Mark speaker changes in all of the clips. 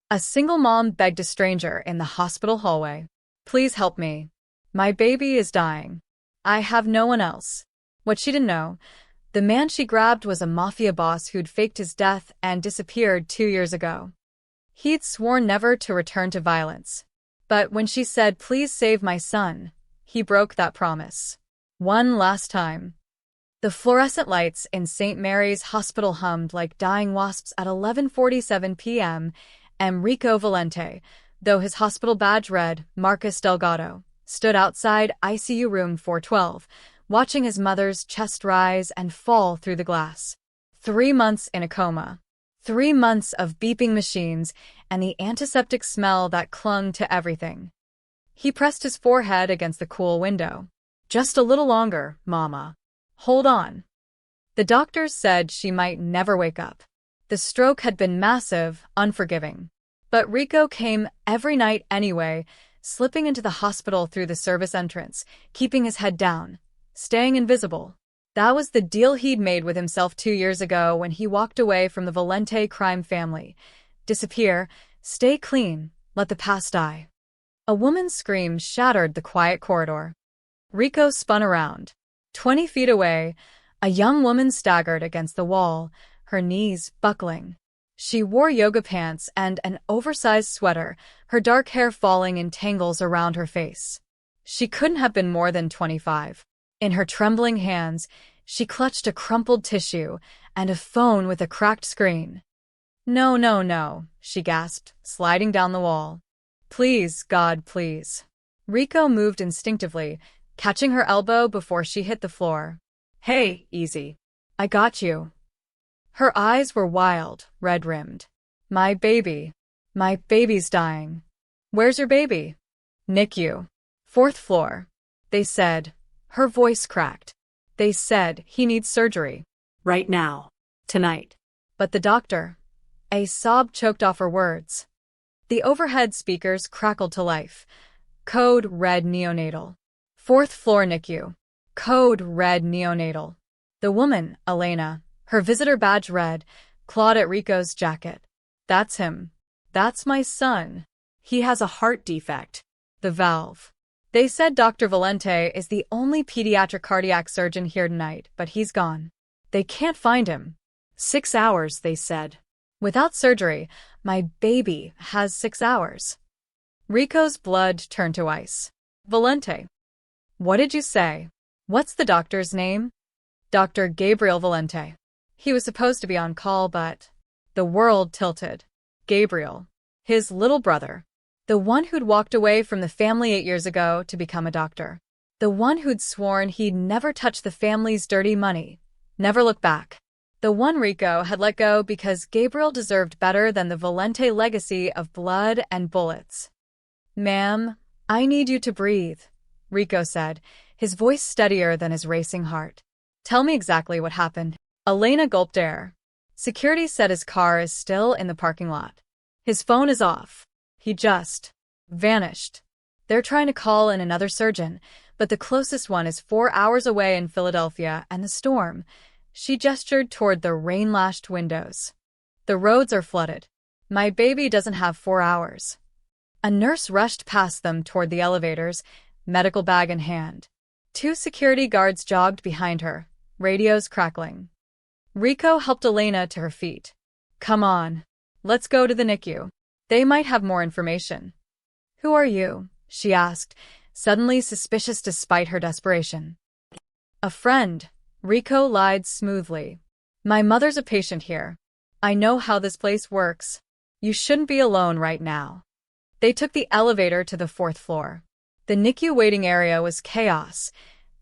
Speaker 1: A single mom begged a stranger in the hospital hallway. Please help me. My baby is dying. I have no one else. What she didn't know, the man she grabbed was a mafia boss who'd faked his death and disappeared 2 years ago. He'd sworn never to return to violence. But when she said, "Please save my son," he broke that promise. One last time. The fluorescent lights in St. Mary's Hospital hummed like dying wasps at 11:47 p.m. Enrico Valente, though his hospital badge read Marcus Delgado, stood outside ICU room 412, watching his mother's chest rise and fall through the glass. 3 months in a coma. 3 months of beeping machines and the antiseptic smell that clung to everything. He pressed his forehead against the cool window. Just a little longer, Mama. Hold on. The doctors said she might never wake up. The stroke had been massive, unforgiving. But Rico came every night anyway, slipping into the hospital through the service entrance, keeping his head down, staying invisible. That was the deal he'd made with himself 2 years ago when he walked away from the Valente crime family. Disappear, stay clean, let the past die. A woman's scream shattered the quiet corridor. Rico spun around. 20 feet away, a young woman staggered against the wall, her knees buckling. She wore yoga pants and an oversized sweater, her dark hair falling in tangles around her face. She couldn't have been more than 25. In her trembling hands, she clutched a crumpled tissue and a phone with a cracked screen. "No, no, no," she gasped, sliding down the wall. "Please, God, please." Rico moved instinctively, catching her elbow before she hit the floor. "Hey, easy. I got you." Her eyes were wild, red-rimmed. My baby's dying." "Where's your baby?" "NICU. 4th floor. They said," her voice cracked. "They said he needs surgery.
Speaker 2: Right now. Tonight."
Speaker 1: But the doctor..." A sob choked off her words. The overhead speakers crackled to life. Code red neonatal. 4th floor NICU. Code red neonatal. The woman, Elena, her visitor badge red, clawed at Rico's jacket. "That's him. That's my son. He has a heart defect. The valve. They said Dr. Valente is the only pediatric cardiac surgeon here tonight, but he's gone. They can't find him. 6 hours, they said. Without surgery, my baby has 6 hours." Rico's blood turned to ice. "Valente. What did you say? What's the doctor's name?" "Dr. Gabriel Valente. He was supposed to be on call, but..." The world tilted. Gabriel. His little brother. The one who'd walked away from the family 8 years ago to become a doctor. The one who'd sworn he'd never touch the family's dirty money, never look back. The one Rico had let go because Gabriel deserved better than the Valente legacy of blood and bullets. "Ma'am, I need you to breathe," Rico said, his voice steadier than his racing heart. "Tell me exactly what happened." Elena gulped air. "Security said his car is still in the parking lot. His phone is off. He just vanished. They're trying to call in another surgeon, but the closest one is 4 hours away in Philadelphia, and the storm..." She gestured toward the rain-lashed windows. "The roads are flooded. My baby doesn't have 4 hours." A nurse rushed past them toward the elevators, medical bag in hand. 2 security guards jogged behind her, radios crackling. Rico helped Elena to her feet. "Come on. Let's go to the NICU. They might have more information." "Who are you?" she asked, suddenly suspicious despite her desperation. "A friend," Rico lied smoothly. "My mother's a patient here. I know how this place works. You shouldn't be alone right now." They took the elevator to the 4th floor. The NICU waiting area was chaos.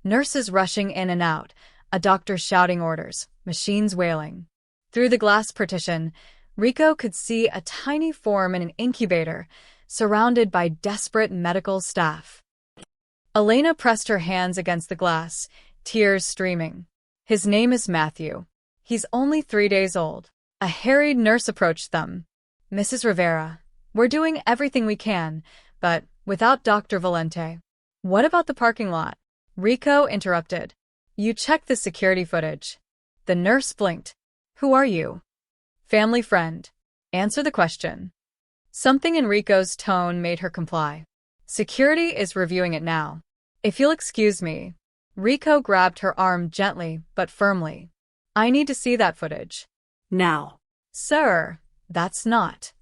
Speaker 1: Nurses rushing in and out, a doctor shouting orders, machines wailing. Through the glass partition, Rico could see a tiny form in an incubator, surrounded by desperate medical staff. Elena pressed her hands against the glass, tears streaming. "His name is Matthew. He's only 3 days old." A harried nurse approached them. "Mrs. Rivera, we're doing everything we can, but without Dr. Valente." "What about the parking lot?" Rico interrupted. "You checked the security footage." The nurse blinked. "Who are you?" "Family friend. Answer the question." Something in Rico's tone made her comply. Security is reviewing it now. If you'll excuse me. Rico grabbed her arm gently but firmly. I need to see that footage.
Speaker 2: Now.
Speaker 1: Sir, that's not.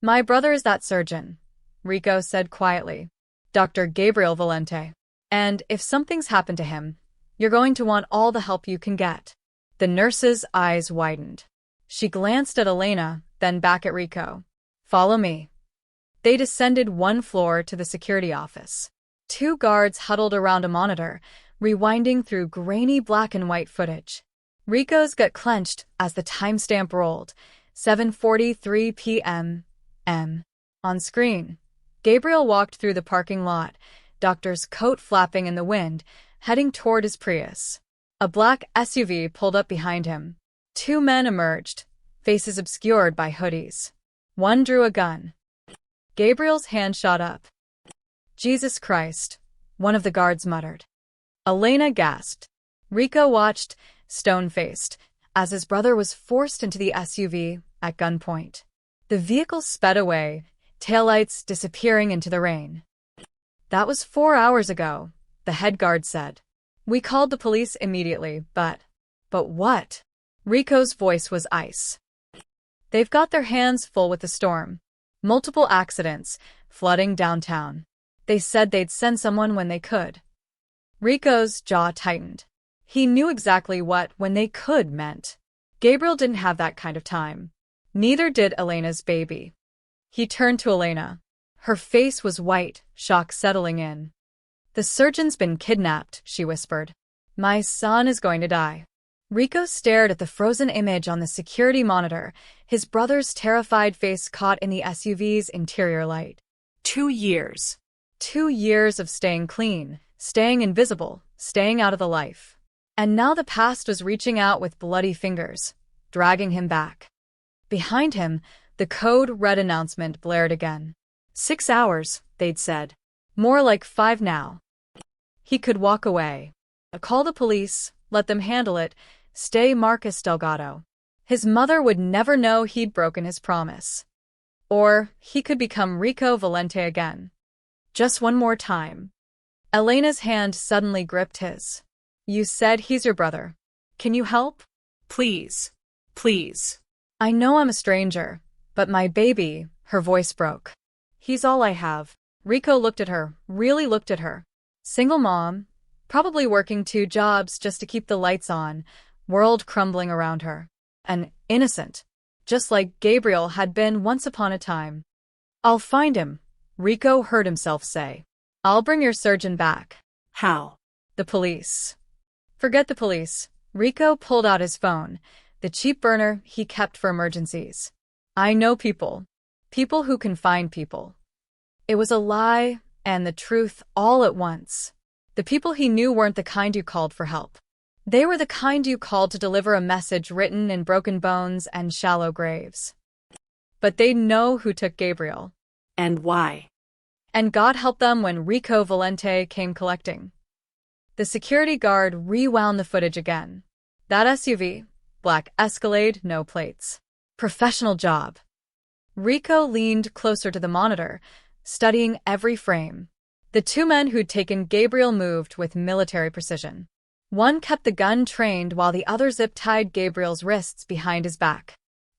Speaker 1: My brother is that surgeon, Rico said quietly. Dr. Gabriel Valente. And if something's happened to him, you're going to want all the help you can get. The nurse's eyes widened. She glanced at Elena, then back at Rico. Follow me. They descended one floor to the security office. Two guards huddled around a monitor, rewinding through grainy black and white footage. Rico's gut clenched as the timestamp rolled. 7:43 p.m. On screen, Gabriel walked through the parking lot, doctor's coat flapping in the wind, heading toward his Prius. A black SUV pulled up behind him. Two men emerged, faces obscured by hoodies. One drew a gun. Gabriel's hand shot up. Jesus Christ, one of the guards muttered. Elena gasped. Rico watched, stone-faced, as his brother was forced into the SUV at gunpoint. The vehicle sped away, taillights disappearing into the rain. That was 4 hours ago, the head guard said. We called the police immediately, but what? Rico's voice was ice. They've got their hands full with the storm. Multiple accidents, flooding downtown. They said they'd send someone when they could. Rico's jaw tightened. He knew exactly what "when they could" meant. Gabriel didn't have that kind of time. Neither did Elena's baby. He turned to Elena. Her face was white, shock settling in. The surgeon's been kidnapped, she whispered. My son is going to die. Rico stared at the frozen image on the security monitor, his brother's terrified face caught in the SUV's interior light.
Speaker 2: 2 years.
Speaker 1: 2 years of staying clean, staying invisible, staying out of the life. And now the past was reaching out with bloody fingers, dragging him back. Behind him, the code red announcement blared again. 6 hours, they'd said. More like 5 now. He could walk away. Call the police, let them handle it, stay Marcus Delgado. His mother would never know he'd broken his promise. Or he could become Rico Valente again. Just one more time. Elena's hand suddenly gripped his. You said he's your brother. Can you help?
Speaker 2: Please. Please.
Speaker 1: I know I'm a stranger, but my baby, her voice broke. He's all I have. Rico looked at her, really looked at her. Single mom, probably working 2 jobs just to keep the lights on, world crumbling around her. And innocent, just like Gabriel had been once upon a time. I'll find him, Rico heard himself say. I'll bring your surgeon back.
Speaker 2: How?
Speaker 1: The police. Forget the police. Rico pulled out his phone, the cheap burner he kept for emergencies. I know people. People who can find people. It was a lie and the truth all at once. The people he knew weren't the kind you called for help. They were the kind you called to deliver a message written in broken bones and shallow graves. But they'd know who took Gabriel.
Speaker 2: And why?
Speaker 1: And God helped them when Rico Valente came collecting. The security guard rewound the footage again. That SUV, black Escalade, no plates. Professional job. Rico leaned closer to the monitor, studying every frame. The 2 men who'd taken Gabriel moved with military precision. One kept the gun trained while the other zip-tied Gabriel's wrists behind his back.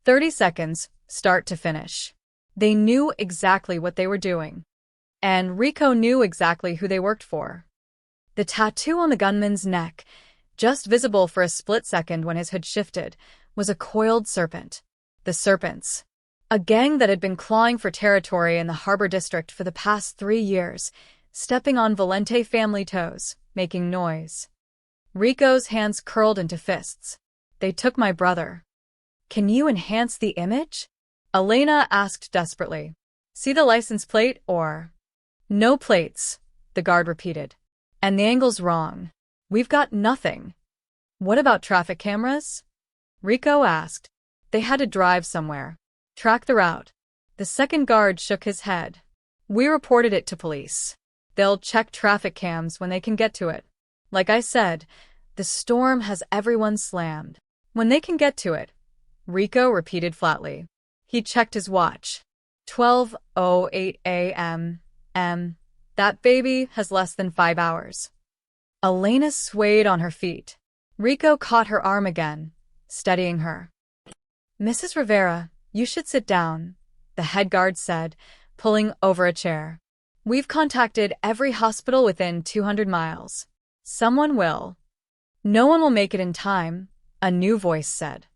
Speaker 1: 30 seconds, start to finish. They knew exactly what they were doing. And Rico knew exactly who they worked for. The tattoo on the gunman's neck, just visible for a split second when his hood shifted, was a coiled serpent. The Serpents. A gang that had been clawing for territory in the Harbor District for the past 3 years, stepping on Valente family toes, making noise. Rico's hands curled into fists. They took my brother. Can you enhance the image? Elena asked desperately. See the license plate or? No plates, the guard repeated. And the angle's wrong. We've got nothing. What about traffic cameras? Rico asked. They had to drive somewhere. Track the route. The second guard shook his head. We reported it to police. They'll check traffic cams when they can get to it. Like I said, the storm has everyone slammed. When they can get to it, Rico repeated flatly. He checked his watch. 12:08 a.m. That baby has less than 5 hours. Elena swayed on her feet. Rico caught her arm again, steadying her. Mrs. Rivera, you should sit down, the head guard said, pulling over a chair. We've contacted every hospital within 200 miles. Someone will. No one will make it in time, a new voice said.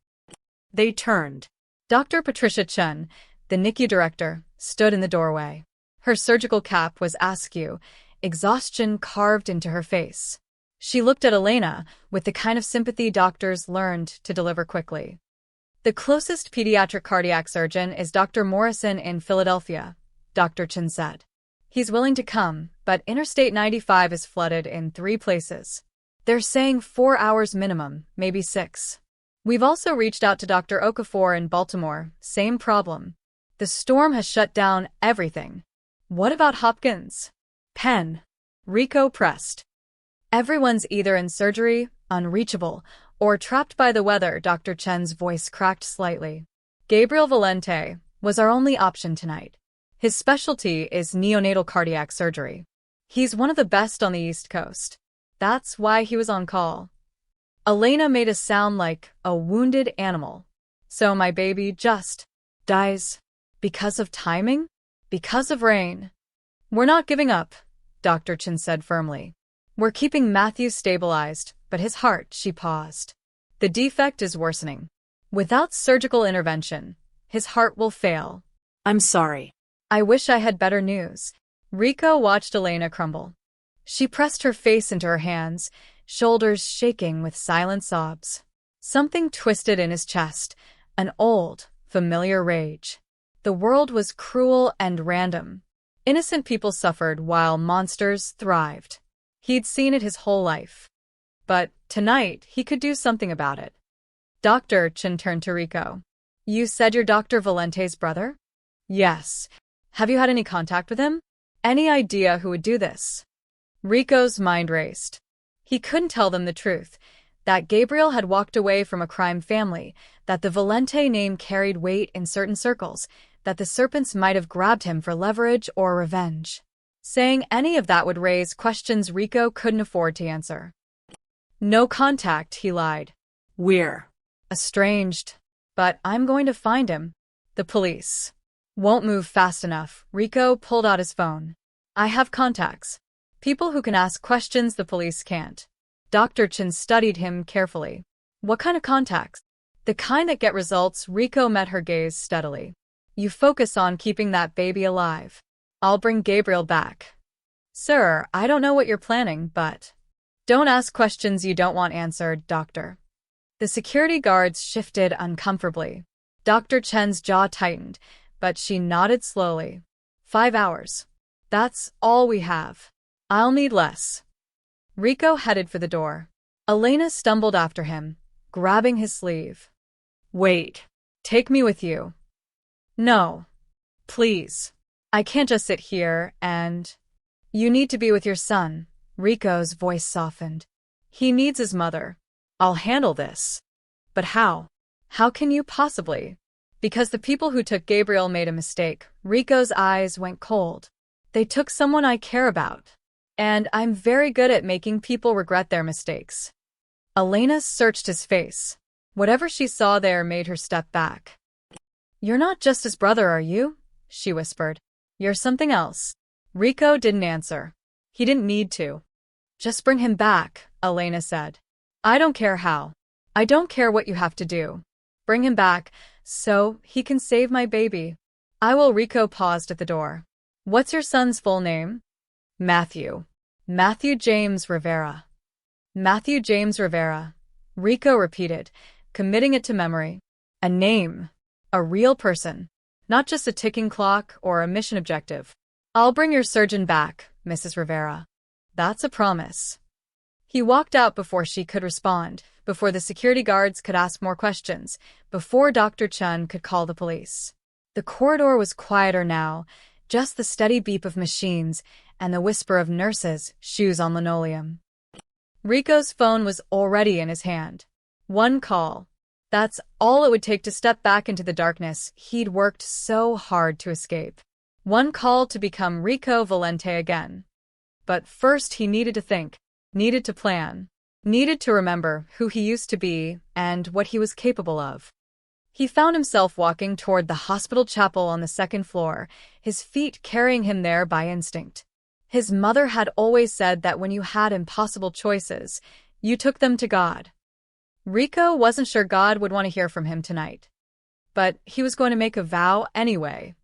Speaker 2: They turned.
Speaker 1: Dr. Patricia Chen, the NICU director, stood in the doorway. Her surgical cap was askew, exhaustion carved into her face. She looked at Elena with the kind of sympathy doctors learned to deliver quickly. The closest pediatric cardiac surgeon is Dr. Morrison in Philadelphia, Dr. Chen said. He's willing to come, but Interstate 95 is flooded in 3 places. They're saying 4 hours minimum, maybe 6. We've also reached out to Dr. Okafor in Baltimore, same problem. The storm has shut down everything. What about Hopkins? Penn. Rico pressed. Everyone's either in surgery, unreachable, or trapped by the weather. Dr. Chen's voice cracked slightly. Gabriel Valente was our only option tonight. His specialty is neonatal cardiac surgery. He's one of the best on the East Coast. That's why he was on call. Elena made a sound like a wounded animal. So my baby just dies. Because of timing? Because of rain? We're not giving up, Dr. Chen said firmly. We're keeping Matthew stabilized, but his heart, she paused. The defect is worsening. Without surgical intervention, his heart will fail.
Speaker 2: I'm sorry.
Speaker 1: I wish I had better news. Rico watched Elena crumble. She pressed her face into her hands, shoulders shaking with silent sobs. Something twisted in his chest, an old, familiar rage. The world was cruel and random. Innocent people suffered while monsters thrived. He'd seen it his whole life. But tonight, he could do something about it. Dr. Chen turned to Rico. You said you're Dr. Valente's brother? Yes. Have you had any contact with him? Any idea who would do this? Rico's mind raced. He couldn't tell them the truth, that Gabriel had walked away from a crime family, that the Valente name carried weight in certain circles, that the serpents might have grabbed him for leverage or revenge. Saying any of that would raise questions Rico couldn't afford to answer. No contact, he lied.
Speaker 2: We're
Speaker 1: estranged. But I'm going to find him. The police won't move fast enough. Rico pulled out his phone. I have contacts. People who can ask questions the police can't. Dr. Chen studied him carefully. What kind of contacts? The kind that get results. Rico met her gaze steadily. You focus on keeping that baby alive. I'll bring Gabriel back. Sir, I don't know what you're planning, but don't ask questions you don't want answered, Doctor. The security guards shifted uncomfortably. Dr. Chen's jaw tightened, but she nodded slowly. 5 hours. That's all we have. I'll need less. Rico headed for the door. Elena stumbled after him, grabbing his sleeve. Wait. Take me with you. No. Please. I can't just sit here and… You need to be with your son. Rico's voice softened. He needs his mother. I'll handle this. But how? How can you possibly? Because the people who took Gabriel made a mistake. Rico's eyes went cold. They took someone I care about. And I'm very good at making people regret their mistakes. Elena searched his face. Whatever she saw there made her step back. You're not just his brother, are you? She whispered. You're something else. Rico didn't answer. He didn't need to. Just bring him back, Elena said. I don't care how. I don't care what you have to do. Bring him back, so he can save my baby. I will. Rico paused at the door. What's your son's full name? Matthew. Matthew James Rivera. Matthew James Rivera. Rico repeated, committing it to memory. A name. A real person. Not just a ticking clock or a mission objective. I'll bring your surgeon back, Mrs. Rivera. That's a promise. He walked out before she could respond, before the security guards could ask more questions, before Dr. Chen could call the police. The corridor was quieter now, just the steady beep of machines and the whisper of nurses' shoes on linoleum. Rico's phone was already in his hand. One call. That's all it would take to step back into the darkness he'd worked so hard to escape. One call to become Rico Valente again. But first he needed to think, needed to plan, needed to remember who he used to be and what he was capable of. He found himself walking toward the hospital chapel on the second floor, his feet carrying him there by instinct. His mother had always said that when you had impossible choices, you took them to God. Rico wasn't sure God would want to hear from him tonight. But he was going to make a vow anyway.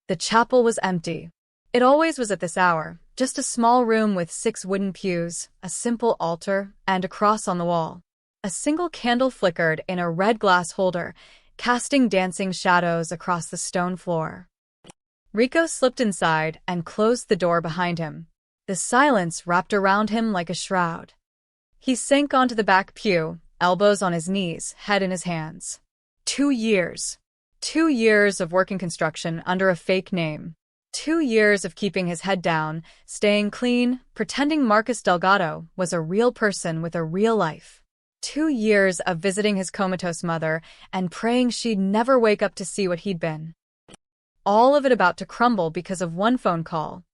Speaker 1: The chapel was empty. It always was at this hour, just a small room with 6 wooden pews, a simple altar, and a cross on the wall. A single candle flickered in a red glass holder, casting dancing shadows across the stone floor. Rico slipped inside and closed the door behind him. The silence wrapped around him like a shroud. He sank onto the back pew, elbows on his knees, head in his hands. 2 years. 2 years of working construction under a fake name. 2 years of keeping his head down, staying clean, pretending Marcus Delgado was a real person with a real life. 2 years of visiting his comatose mother and praying she'd never wake up to see what he'd been. All of it about to crumble because of one phone call.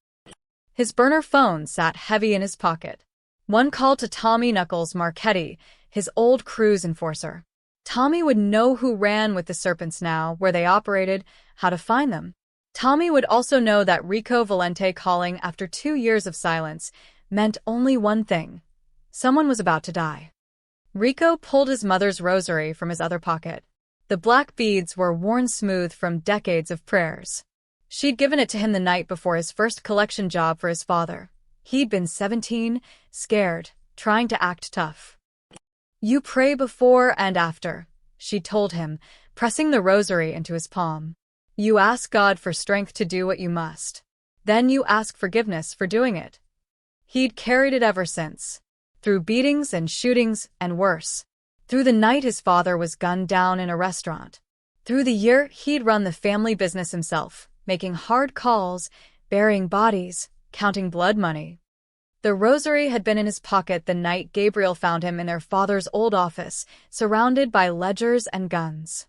Speaker 1: His burner phone sat heavy in his pocket. One call to Tommy Knuckles Marchetti, his old cruise enforcer. Tommy would know who ran with the Serpents now, where they operated, how to find them. Tommy would also know that Rico Valente calling after 2 years of silence meant only one thing. Someone was about to die. Rico pulled his mother's rosary from his other pocket. The black beads were worn smooth from decades of prayers. She'd given it to him the night before his first collection job for his father. He'd been 17, scared, trying to act tough. "You pray before and after," she told him, pressing the rosary into his palm. "You ask God for strength to do what you must. Then you ask forgiveness for doing it." He'd carried it ever since. Through beatings and shootings and worse. Through the night his father was gunned down in a restaurant. Through the year he'd run the family business himself, making hard calls, burying bodies, counting blood money. The rosary had been in his pocket the night Gabriel found him in their father's old office, surrounded by ledgers and guns.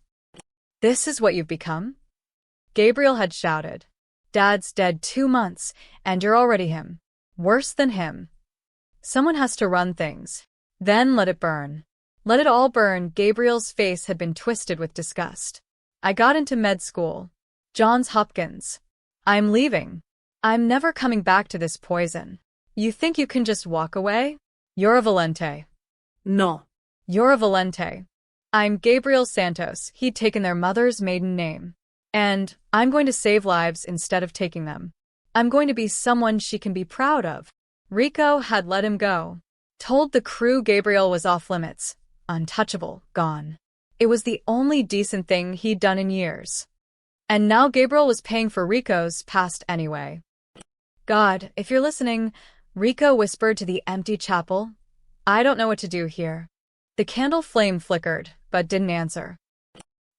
Speaker 1: "This is what you've become?" Gabriel had shouted. "Dad's dead 2 months, and you're already him. Worse than him. Someone has to run things. Then let it burn. Let it all burn." Gabriel's face had been twisted with disgust. "I got into med school. Johns Hopkins. I'm leaving. I'm never coming back to this poison. You think you can just walk away? You're a Valente."
Speaker 2: No.
Speaker 1: "You're a Valente. I'm Gabriel Santos." He'd taken their mother's maiden name. "And I'm going to save lives instead of taking them. I'm going to be someone she can be proud of." Rico had let him go. Told the crew Gabriel was off limits, untouchable, gone. It was the only decent thing he'd done in years. And now Gabriel was paying for Rico's past anyway. "God, if you're listening," Rico whispered to the empty chapel, "I don't know what to do here." The candle flame flickered, but didn't answer.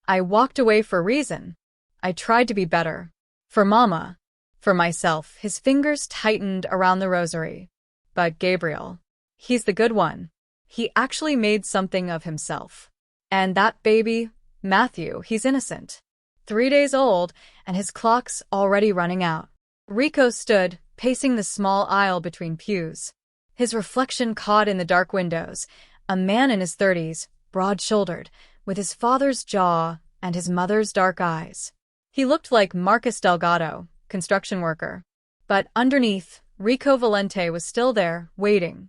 Speaker 1: "I walked away for a reason. I tried to be better. For Mama. For myself." His fingers tightened around the rosary. "But Gabriel. He's the good one. He actually made something of himself. And that baby, Matthew, he's innocent. 3 days old, and his clock's already running out." Rico stood, pacing the small aisle between pews. His reflection caught in the dark windows, a man in his 30s, broad-shouldered, with his father's jaw and his mother's dark eyes. He looked like Marcus Delgado, construction worker. But underneath, Rico Valente was still there, waiting.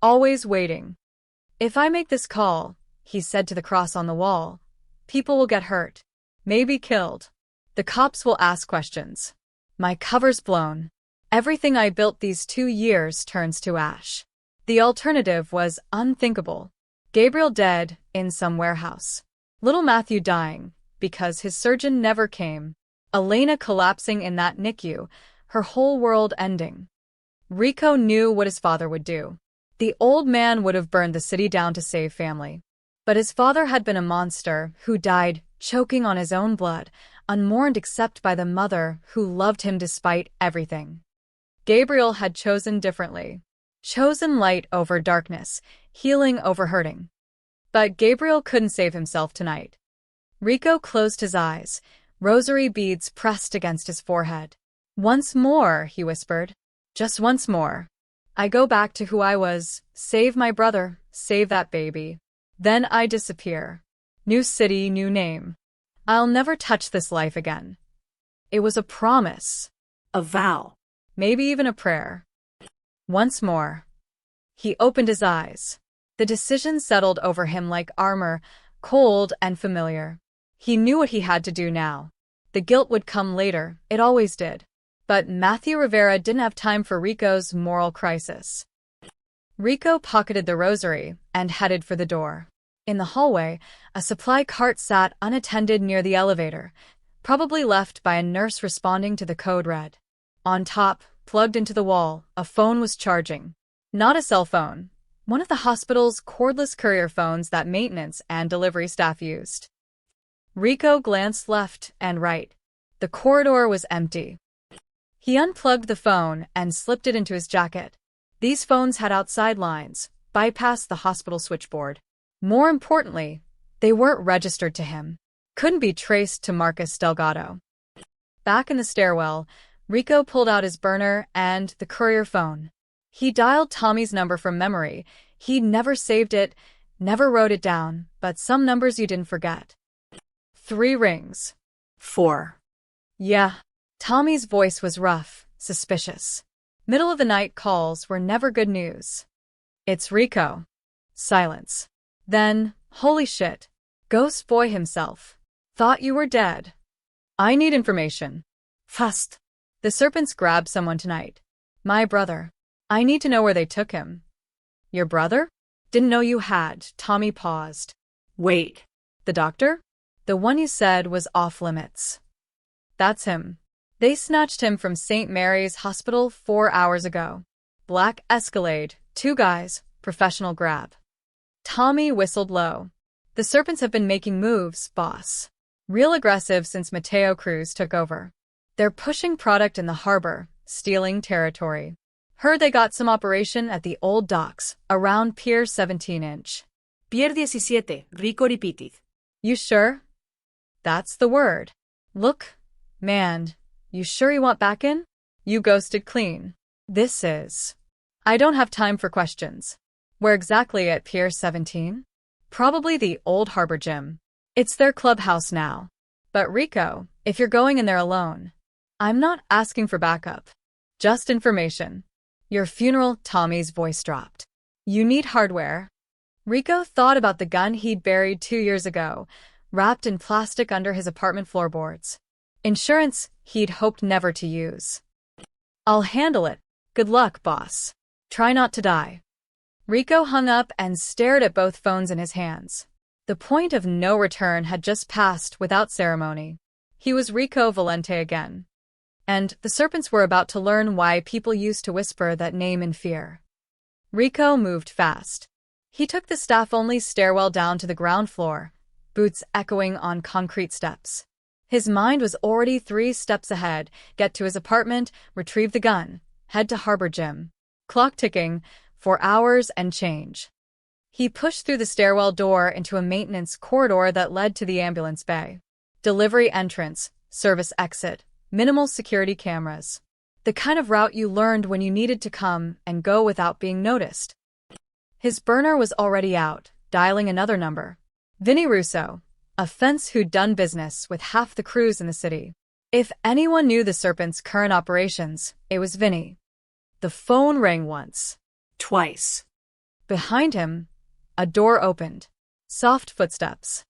Speaker 1: Always waiting. "If I make this call," he said to the cross on the wall, "people will get hurt. Maybe killed. The cops will ask questions. My cover's blown. Everything I built these 2 years turns to ash." The alternative was unthinkable. Gabriel dead in some warehouse. Little Matthew dying because his surgeon never came. Elena collapsing in that NICU, her whole world ending. Rico knew what his father would do. The old man would have burned the city down to save family. But his father had been a monster who died choking on his own blood, unmourned except by the mother who loved him despite everything. Gabriel had chosen differently. Chosen light over darkness, healing over hurting. But Gabriel couldn't save himself tonight. Rico closed his eyes, rosary beads pressed against his forehead. Once more, he whispered. Just once more. I go back to who I was, save my brother, save that baby. Then I disappear. New city, new name. I'll never touch this life again. It was a promise.
Speaker 2: A vow.
Speaker 1: Maybe even a prayer. Once more. He opened his eyes. The decision settled over him like armor, cold and familiar. He knew what he had to do now. The guilt would come later, it always did. But Matthew Rivera didn't have time for Rico's moral crisis. Rico pocketed the rosary and headed for the door. In the hallway, a supply cart sat unattended near the elevator, probably left by a nurse responding to the code red. On top, plugged into the wall, a phone was charging. Not a cell phone. One of the hospital's cordless courier phones that maintenance and delivery staff used. Rico glanced left and right. The corridor was empty. He unplugged the phone and slipped it into his jacket. These phones had outside lines, bypassed the hospital switchboard. More importantly, they weren't registered to him. Couldn't be traced to Marcus Delgado. Back in the stairwell, Rico pulled out his burner and the courier phone. He dialed Tommy's number from memory. He'd never saved it, never wrote it down, but some numbers you didn't forget. 3 rings.
Speaker 2: 4.
Speaker 1: Yeah. Tommy's voice was rough, suspicious. Middle-of-the-night calls were never good news. It's Rico. Silence. Then, holy shit. Ghost boy himself. Thought you were dead. I need information. Fast. The serpents grabbed someone tonight. My brother. I need to know where they took him. Your brother? Didn't know you had. Tommy paused.
Speaker 2: Wait.
Speaker 1: The doctor? The one you said was off limits. That's him. They snatched him from St. Mary's Hospital 4 hours ago. Black Escalade, 2 guys, professional grab. Tommy whistled low. The serpents have been making moves, boss. Real aggressive since Mateo Cruz took over. They're pushing product in the harbor, stealing territory. Heard they got some operation at the old docks, around Pier 17-inch.
Speaker 2: Pier 17, Rico repeated.
Speaker 1: You sure? That's the word. Look, man, you sure you want back in? You ghosted clean. This is. I don't have time for questions. Where exactly at Pier 17? Probably the old harbor gym. It's their clubhouse now. But Rico, if you're going in there alone, I'm not asking for backup. Just information. Your funeral, Tommy's voice dropped. You need hardware. Rico thought about the gun he'd buried 2 years ago, wrapped in plastic under his apartment floorboards. Insurance he'd hoped never to use. I'll handle it. Good luck, boss. Try not to die. Rico hung up and stared at both phones in his hands. The point of no return had just passed without ceremony. He was Rico Valente again. And the serpents were about to learn why people used to whisper that name in fear. Rico moved fast. He took the staff-only stairwell down to the ground floor, boots echoing on concrete steps. His mind was already 3 steps ahead. Get to his apartment, retrieve the gun, head to Harbor Gym. Clock ticking, 4 hours and change. He pushed through the stairwell door into a maintenance corridor that led to the ambulance bay. Delivery entrance, service exit, minimal security cameras. The kind of route you learned when you needed to come and go without being noticed. His burner was already out, dialing another number. Vinny Russo, a fence who'd done business with half the crews in the city. If anyone knew the Serpent's current operations, it was Vinny. The phone rang once.
Speaker 2: Twice.
Speaker 1: Behind him, a door opened. Soft footsteps.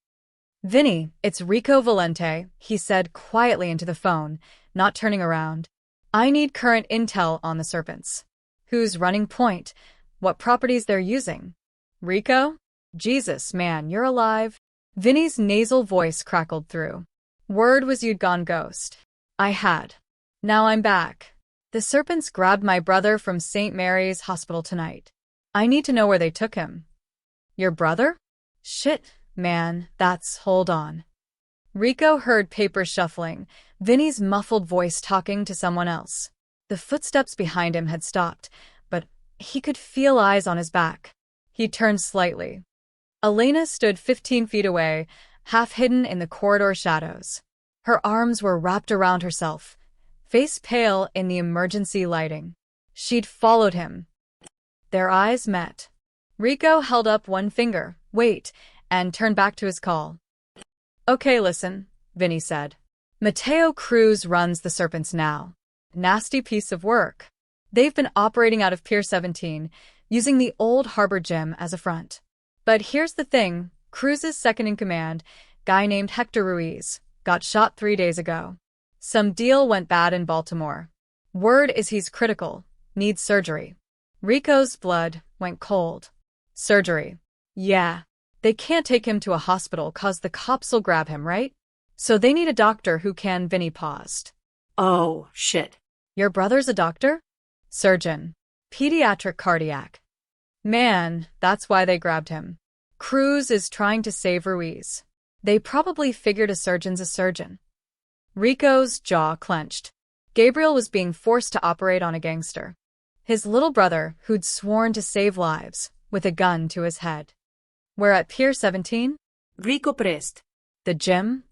Speaker 1: Vinny, it's Rico Valente, he said quietly into the phone, not turning around. I need current intel on the Serpents. Who's running point? What properties they're using? Rico? Jesus, man, you're alive. Vinny's nasal voice crackled through. Word was you'd gone ghost. I had. Now I'm back. The Serpents grabbed my brother from St. Mary's Hospital tonight. I need to know where they took him. Your brother? Shit, man, hold on. Rico heard papers shuffling, Vinny's muffled voice talking to someone else. The footsteps behind him had stopped, but he could feel eyes on his back. He turned slightly. Elena stood 15 feet away, half hidden in the corridor shadows. Her arms were wrapped around herself, face pale in the emergency lighting. She'd followed him. Their eyes met. Rico held up one finger, wait, and turned back to his call. Okay, listen, Vinny said. Mateo Cruz runs the Serpents now. Nasty piece of work. They've been operating out of Pier 17, using the old harbor gym as a front. But here's the thing, Cruz's second-in-command, guy named Hector Ruiz, got shot 3 days ago. Some deal went bad in Baltimore. Word is he's critical, needs surgery. Rico's blood went cold. Surgery. Yeah. They can't take him to a hospital 'cause the cops'll grab him, right? So they need a doctor who can. Vinny paused.
Speaker 2: Oh, shit.
Speaker 1: Your brother's a doctor? Surgeon. Pediatric cardiac. Man, that's why they grabbed him. Cruz is trying to save Ruiz. They probably figured a surgeon's a surgeon. Rico's jaw clenched. Gabriel was being forced to operate on a gangster. His little brother, who'd sworn to save lives, with a gun to his head. We're at Pier 17?
Speaker 2: Rico Prest.
Speaker 1: The gym?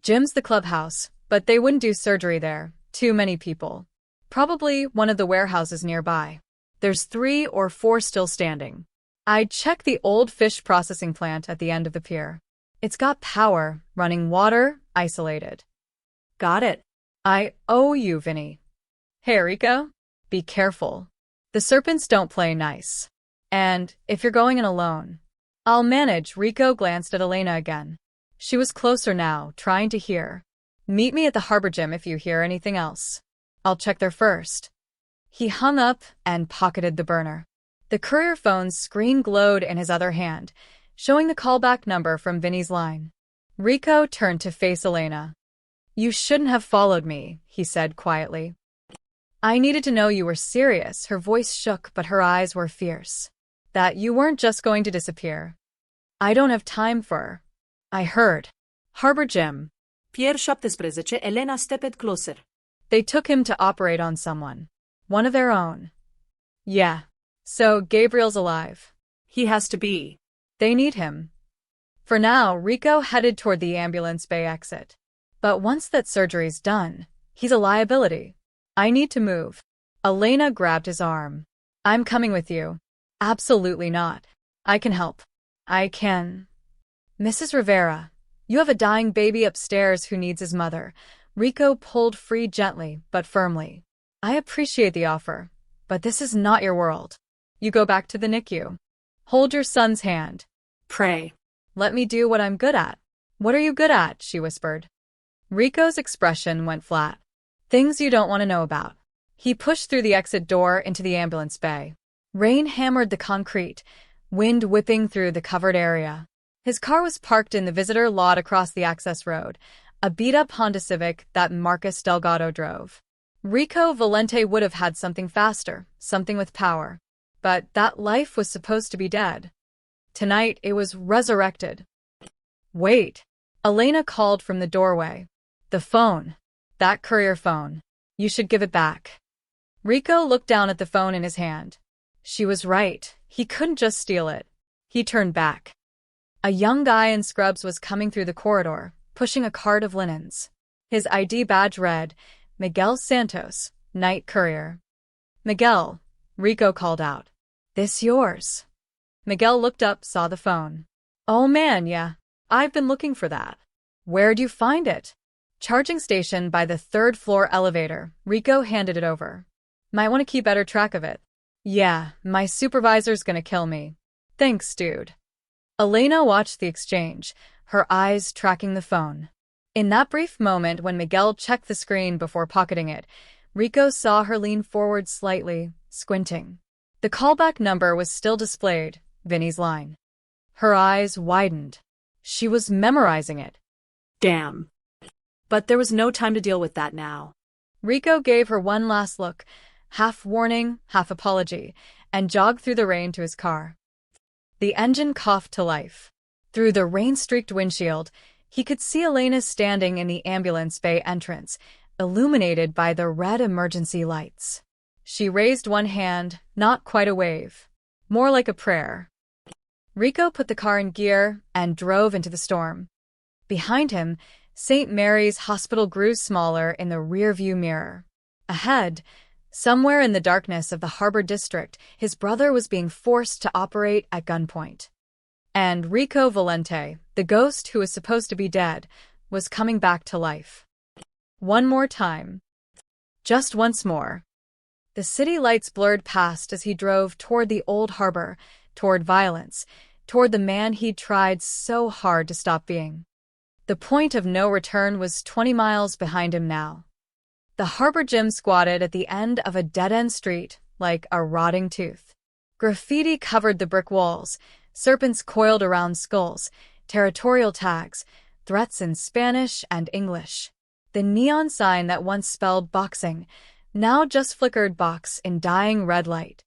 Speaker 1: Gym's the clubhouse, but they wouldn't do surgery there. Too many people. Probably one of the warehouses nearby. There's 3 or 4 still standing. I'd check the old fish processing plant at the end of the pier. It's got power, running water, isolated.
Speaker 2: Got it.
Speaker 1: I owe you, Vinny. Hey, Rico? Be careful. The Serpents don't play nice. And if you're going in alone, I'll manage. Rico glanced at Elena again. She was closer now, trying to hear. Meet me at the harbor gym if you hear anything else. I'll check there first. He hung up and pocketed the burner. The courier phone's screen glowed in his other hand, showing the callback number from Vinny's line. Rico turned to face Elena. You shouldn't have followed me, he said quietly. I needed to know you were serious. Her voice shook, but her eyes were fierce. That you weren't just going to disappear. I don't have time for... I heard. Harbor gym.
Speaker 2: Pier 17, Elena stepped closer.
Speaker 1: They took him to operate on someone. One of their own. Yeah. So Gabriel's alive.
Speaker 2: He has to be.
Speaker 1: They need him. For now, Rico headed toward the ambulance bay exit. But once that surgery's done, he's a liability. I need to move. Elena grabbed his arm. I'm coming with you. Absolutely not. I can help. I can. Mrs. Rivera, you have a dying baby upstairs who needs his mother. Rico pulled free gently, but firmly. I appreciate the offer, but this is not your world. You go back to the NICU. Hold your son's hand.
Speaker 2: Pray.
Speaker 1: Let me do what I'm good at. What are you good at? She whispered. Rico's expression went flat. Things you don't want to know about. He pushed through the exit door into the ambulance bay. Rain hammered the concrete, wind whipping through the covered area. His car was parked in the visitor lot across the access road, a beat-up Honda Civic that Marcus Delgado drove. Rico Valente would have had something faster, something with power. But that life was supposed to be dead. Tonight it was resurrected. Wait. Elena called from the doorway. The phone. That courier phone. You should give it back. Rico looked down at the phone in his hand. She was right. He couldn't just steal it. He turned back. A young guy in scrubs was coming through the corridor, pushing a cart of linens. His ID badge read, Miguel Santos, night courier. Miguel, Rico called out. This yours? Miguel looked up, saw the phone. Oh man, yeah. I've been looking for that. Where'd you find it? Charging station by the 3rd floor elevator. Rico handed it over. Might want to keep better track of it. Yeah, my supervisor's gonna kill me. Thanks, dude. Elena watched the exchange, her eyes tracking the phone. In that brief moment when Miguel checked the screen before pocketing it, Rico saw her lean forward slightly, squinting. The callback number was still displayed, Vinny's line. Her eyes widened. She was memorizing it.
Speaker 2: Damn. But there was no time to deal with that now.
Speaker 1: Rico gave her one last look, half warning, half apology, and jogged through the rain to his car. The engine coughed to life. Through the rain-streaked windshield, he could see Elena standing in the ambulance bay entrance, illuminated by the red emergency lights. She raised one hand, not quite a wave. More like a prayer. Rico put the car in gear and drove into the storm. Behind him, St. Mary's Hospital grew smaller in the rearview mirror. Ahead, somewhere in the darkness of the Harbor District, his brother was being forced to operate at gunpoint. And Rico Valente, the ghost who was supposed to be dead, was coming back to life. One more time. Just once more. The city lights blurred past as he drove toward the old harbor, toward violence, toward the man he'd tried so hard to stop being. The point of no return was 20 miles behind him now. The harbor gym squatted at the end of a dead-end street, like a rotting tooth. Graffiti covered the brick walls, serpents coiled around skulls, territorial tags, threats in Spanish and English. The neon sign that once spelled boxing now just flickered box in dying red light.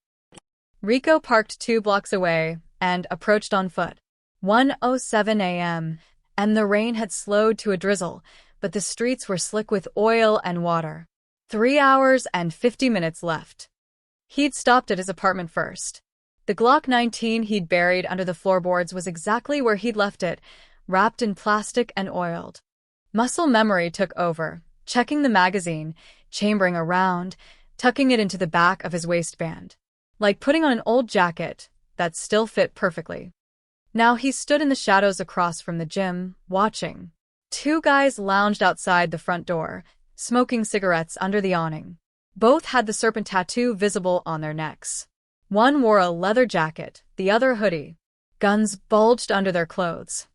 Speaker 1: Rico parked 2 blocks away and approached on foot. 1:07 a.m., and the rain had slowed to a drizzle, but the streets were slick with oil and water. 3 hours and 50 minutes left. He'd stopped at his apartment first. The Glock 19 he'd buried under the floorboards was exactly where he'd left it, wrapped in plastic and oiled. Muscle memory took over, checking the magazine, chambering around, tucking it into the back of his waistband. Like putting on an old jacket that still fit perfectly. Now he stood in the shadows across from the gym, watching. 2 guys lounged outside the front door, smoking cigarettes under the awning. Both had the serpent tattoo visible on their necks. One wore a leather jacket, the other a hoodie. Guns bulged under their clothes.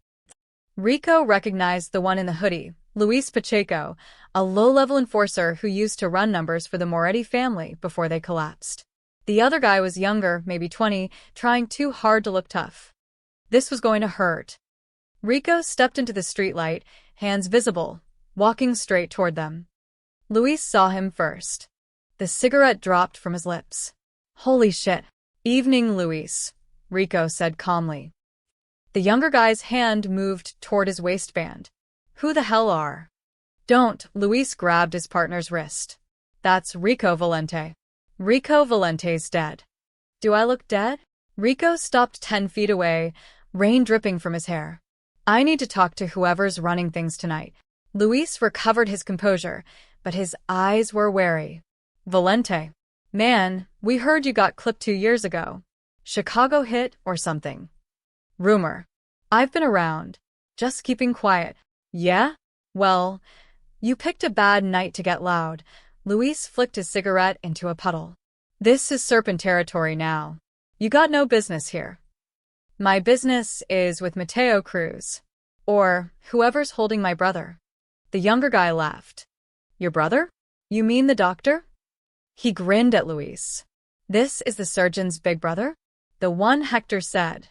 Speaker 1: Rico recognized the one in the hoodie, Luis Pacheco, a low-level enforcer who used to run numbers for the Moretti family before they collapsed. The other guy was younger, maybe 20, trying too hard to look tough. This was going to hurt. Rico stepped into the streetlight, hands visible, walking straight toward them. Luis saw him first. The cigarette dropped from his lips. Holy shit. Evening, Luis, Rico said calmly. The younger guy's hand moved toward his waistband. Who the hell are? Don't, Luis grabbed his partner's wrist. That's Rico Valente. Rico Valente's dead. Do I look dead? Rico stopped 10 feet away, rain dripping from his hair. I need to talk to whoever's running things tonight. Luis recovered his composure, but his eyes were wary. Valente. Man, we heard you got clipped 2 years ago. Chicago hit or something. Rumor. I've been around. Just keeping quiet. Yeah? Well, you picked a bad night to get loud. Luis flicked his cigarette into a puddle. This is serpent territory now. You got no business here. My business is with Mateo Cruz. Or whoever's holding my brother. The younger guy laughed. Your brother? You mean the doctor? He grinned at Luis. This is the surgeon's big brother? The one Hector said.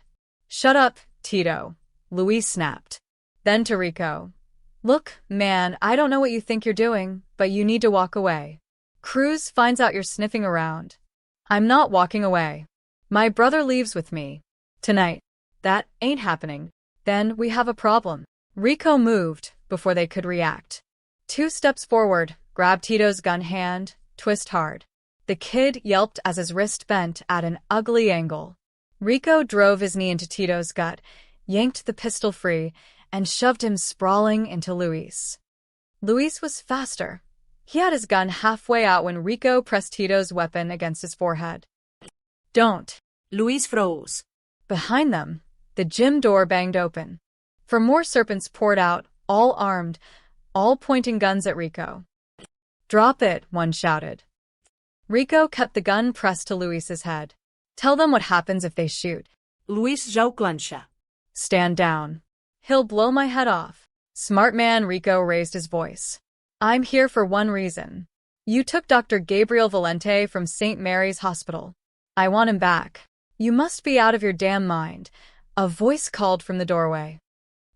Speaker 1: Shut up, Tito, Luis snapped. Then to Rico. Look, man, I don't know what you think you're doing, but you need to walk away. Cruz finds out you're sniffing around. I'm not walking away. My brother leaves with me. Tonight. That ain't happening. Then we have a problem. Rico moved before they could react. 2 steps forward, grabbed Tito's gun hand, twist hard. The kid yelped as his wrist bent at an ugly angle. Rico drove his knee into Tito's gut, yanked the pistol free, and shoved him sprawling into Luis. Luis was faster. He had his gun halfway out when Rico pressed Tito's weapon against his forehead. Don't.
Speaker 2: Luis froze.
Speaker 1: Behind them, the gym door banged open. For more serpents poured out, all armed, all pointing guns at Rico. Drop it, one shouted. Rico kept the gun pressed to Luis's head. Tell them what happens if they shoot.
Speaker 2: Luis já o clancha.
Speaker 1: Stand down. He'll blow my head off. Smart man, Rico raised his voice. I'm here for one reason. You took Dr. Gabriel Valente from St. Mary's Hospital. I want him back. You must be out of your damn mind. A voice called from the doorway.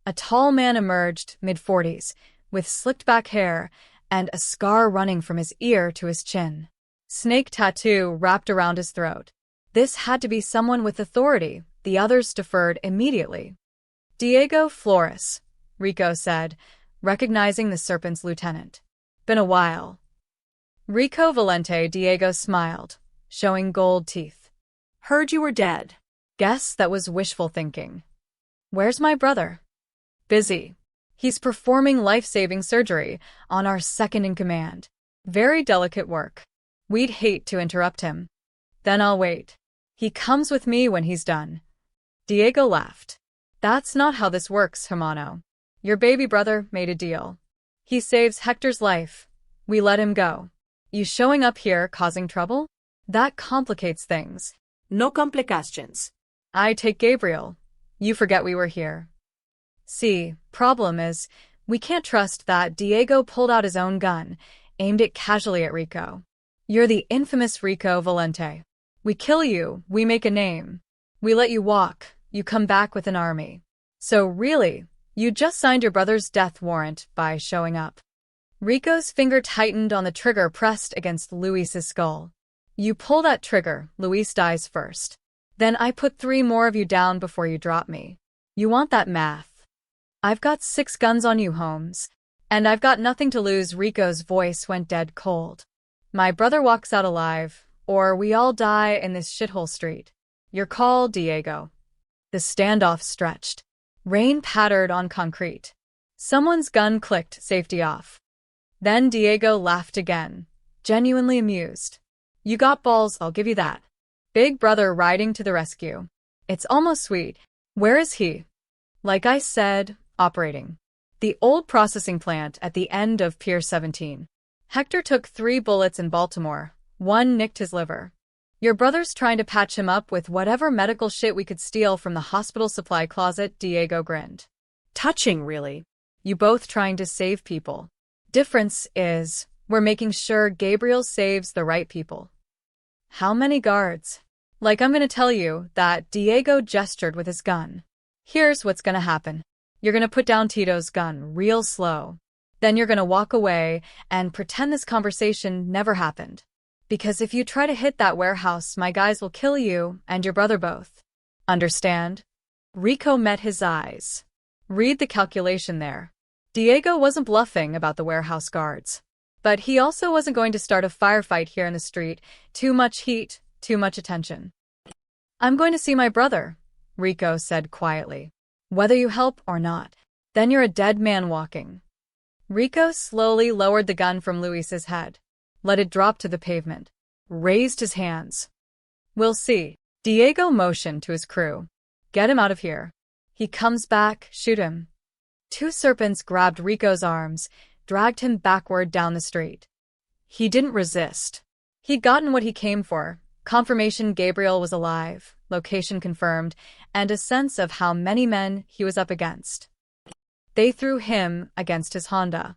Speaker 1: A tall man emerged, mid-40s, with slicked-back hair and a scar running from his ear to his chin. Snake tattoo wrapped around his throat. This had to be someone with authority. The others deferred immediately. Diego Flores, Rico said, recognizing the serpent's lieutenant. Been a while. Rico Valente. Diego smiled, showing gold teeth.
Speaker 2: Heard you were dead.
Speaker 1: Guess that was wishful thinking. Where's my brother? Busy. He's performing life-saving surgery on our second-in-command. Very delicate work. We'd hate to interrupt him. Then I'll wait. He comes with me when he's done. Diego laughed. That's not how this works, Hermano. Your baby brother made a deal. He saves Hector's life. We let him go. You showing up here causing trouble? That complicates things.
Speaker 2: No complications.
Speaker 1: I take Gabriel. You forget we were here. See, problem is, we can't trust that Diego pulled out his own gun, aimed it casually at Rico. You're the infamous Rico Valente. We kill you, we make a name. We let you walk, you come back with an army. So really, you just signed your brother's death warrant by showing up. Rico's finger tightened on the trigger pressed against Luis's skull. You pull that trigger, Luis dies first. Then I put 3 more of you down before you drop me. You want that math? I've got 6 guns on you, Holmes. And I've got nothing to lose. Rico's voice went dead cold. My brother walks out alive, or we all die in this shithole street. Your call, Diego. The standoff stretched. Rain pattered on concrete. Someone's gun clicked, safety off. Then Diego laughed again, genuinely amused. You got balls, I'll give you that. Big brother riding to the rescue. It's almost sweet. Where is he? Like I said, operating. The old processing plant at the end of Pier 17. Hector took 3 bullets in Baltimore. 1 nicked his liver. Your brother's trying to patch him up with whatever medical shit we could steal from the hospital supply closet, Diego grinned.
Speaker 2: Touching, really.
Speaker 1: You both trying to save people. Difference is, we're making sure Gabriel saves the right people. How many guards? Like I'm gonna tell you that Diego gestured with his gun. Here's what's gonna happen. You're gonna put down Tito's gun real slow. Then you're gonna walk away and pretend this conversation never happened. Because if you try to hit that warehouse, my guys will kill you and your brother both. Understand? Rico met his eyes. Read the calculation there. Diego wasn't bluffing about the warehouse guards. But he also wasn't going to start a firefight here in the street. Too much heat, too much attention. I'm going to see my brother, Rico said quietly. Whether you help or not, then you're a dead man walking. Rico slowly lowered the gun from Luis's head, let it drop to the pavement, raised his hands. We'll see. Diego motioned to his crew. Get him out of here. He comes back, shoot him. 2 serpents grabbed Rico's arms, dragged him backward down the street. He didn't resist. He'd gotten what he came for, confirmation Gabriel was alive, location confirmed, and a sense of how many men he was up against. They threw him against his Honda.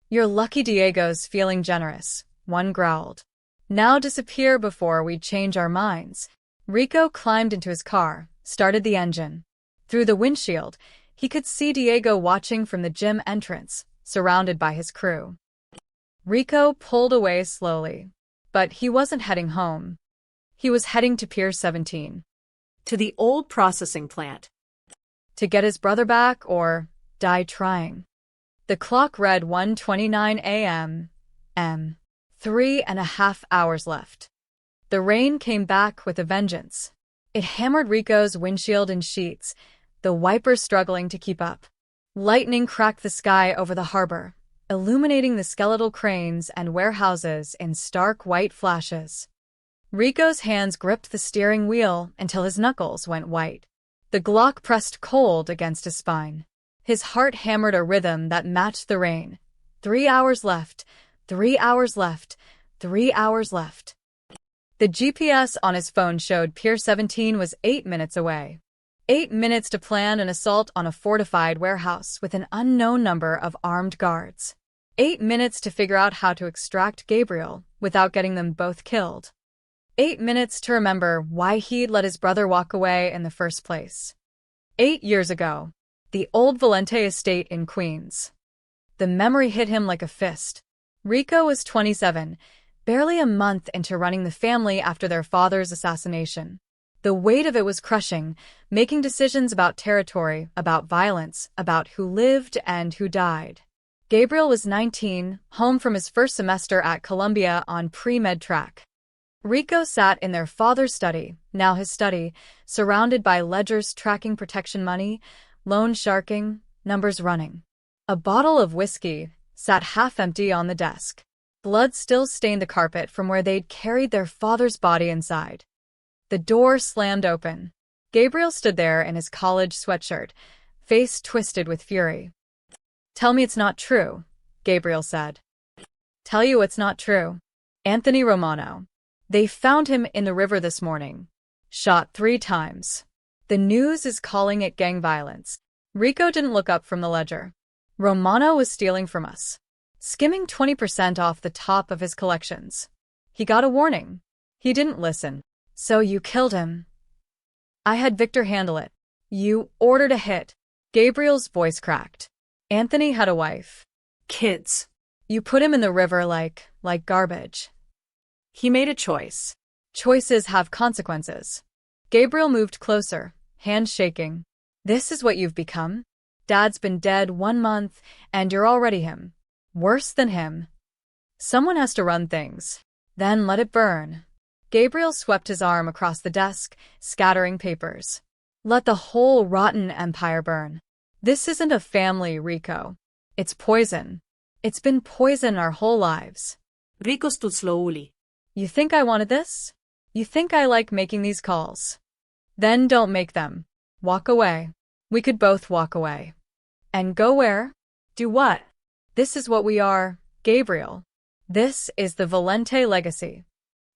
Speaker 1: You're lucky Diego's feeling generous, one growled. Now disappear before we change our minds. Rico climbed into his car, started the engine. Through the windshield, he could see Diego watching from the gym entrance, surrounded by his crew. Rico pulled away slowly, but he wasn't heading home. He was heading to Pier 17.
Speaker 2: To the old processing plant.
Speaker 1: To get his brother back or die trying. The clock read 1:29 a.m. 3.5 hours left. The rain came back with a vengeance. It hammered Rico's windshield in sheets, the wipers struggling to keep up. Lightning cracked the sky over the harbor, illuminating the skeletal cranes and warehouses in stark white flashes. Rico's hands gripped the steering wheel until his knuckles went white. The Glock pressed cold against his spine. His heart hammered a rhythm that matched the rain. 3 hours left, 3 hours left, 3 hours left. The GPS on his phone showed Pier 17 was 8 minutes away. 8 minutes to plan an assault on a fortified warehouse with an unknown number of armed guards. 8 minutes to figure out how to extract Gabriel without getting them both killed. 8 minutes to remember why he'd let his brother walk away in the first place. 8 years ago, the old Valente estate in Queens. The memory hit him like a fist. Rico was 27, barely a month into running the family after their father's assassination. The weight of it was crushing, making decisions about territory, about violence, about who lived and who died. Gabriel was 19, home from his first semester at Columbia on pre-med track. Rico sat in their father's study, Now his study, surrounded by ledgers tracking protection money, loan sharking, numbers running. A bottle of whiskey sat half empty on the desk. Blood still stained the carpet from where they'd carried their father's body inside. The door slammed open. Gabriel stood there in his college sweatshirt, face twisted with fury. "Tell me it's not true," Gabriel said. "Tell you it's not true. Anthony Romano. They found him in the river this morning. Shot 3 times. The news is calling it gang violence." Rico didn't look up from the ledger. Romano was stealing from us, skimming 20% off the top of his collections. He got a warning. He didn't listen. "So you killed him?" "I had Victor handle it." "You ordered a hit." Gabriel's voice cracked. "Anthony had a wife.
Speaker 2: Kids.
Speaker 1: You put him in the river like garbage."
Speaker 2: He made a choice.
Speaker 1: Choices have consequences. Gabriel moved closer, hands shaking. "This is what you've become? Dad's been dead 1 month, and you're already him. Worse than him. Someone has to run things. Then let it burn." Gabriel swept his arm across the desk, scattering papers. "Let the whole rotten empire burn. This isn't a family, Rico. It's poison. It's been poison our whole lives."
Speaker 2: Rico stood slowly.
Speaker 1: "You think I wanted this? You think I like making these calls? Then don't make them. Walk away. We could both walk away." "And go where?"
Speaker 2: Do what?
Speaker 1: "This is what we are, Gabriel. This is the Valente legacy.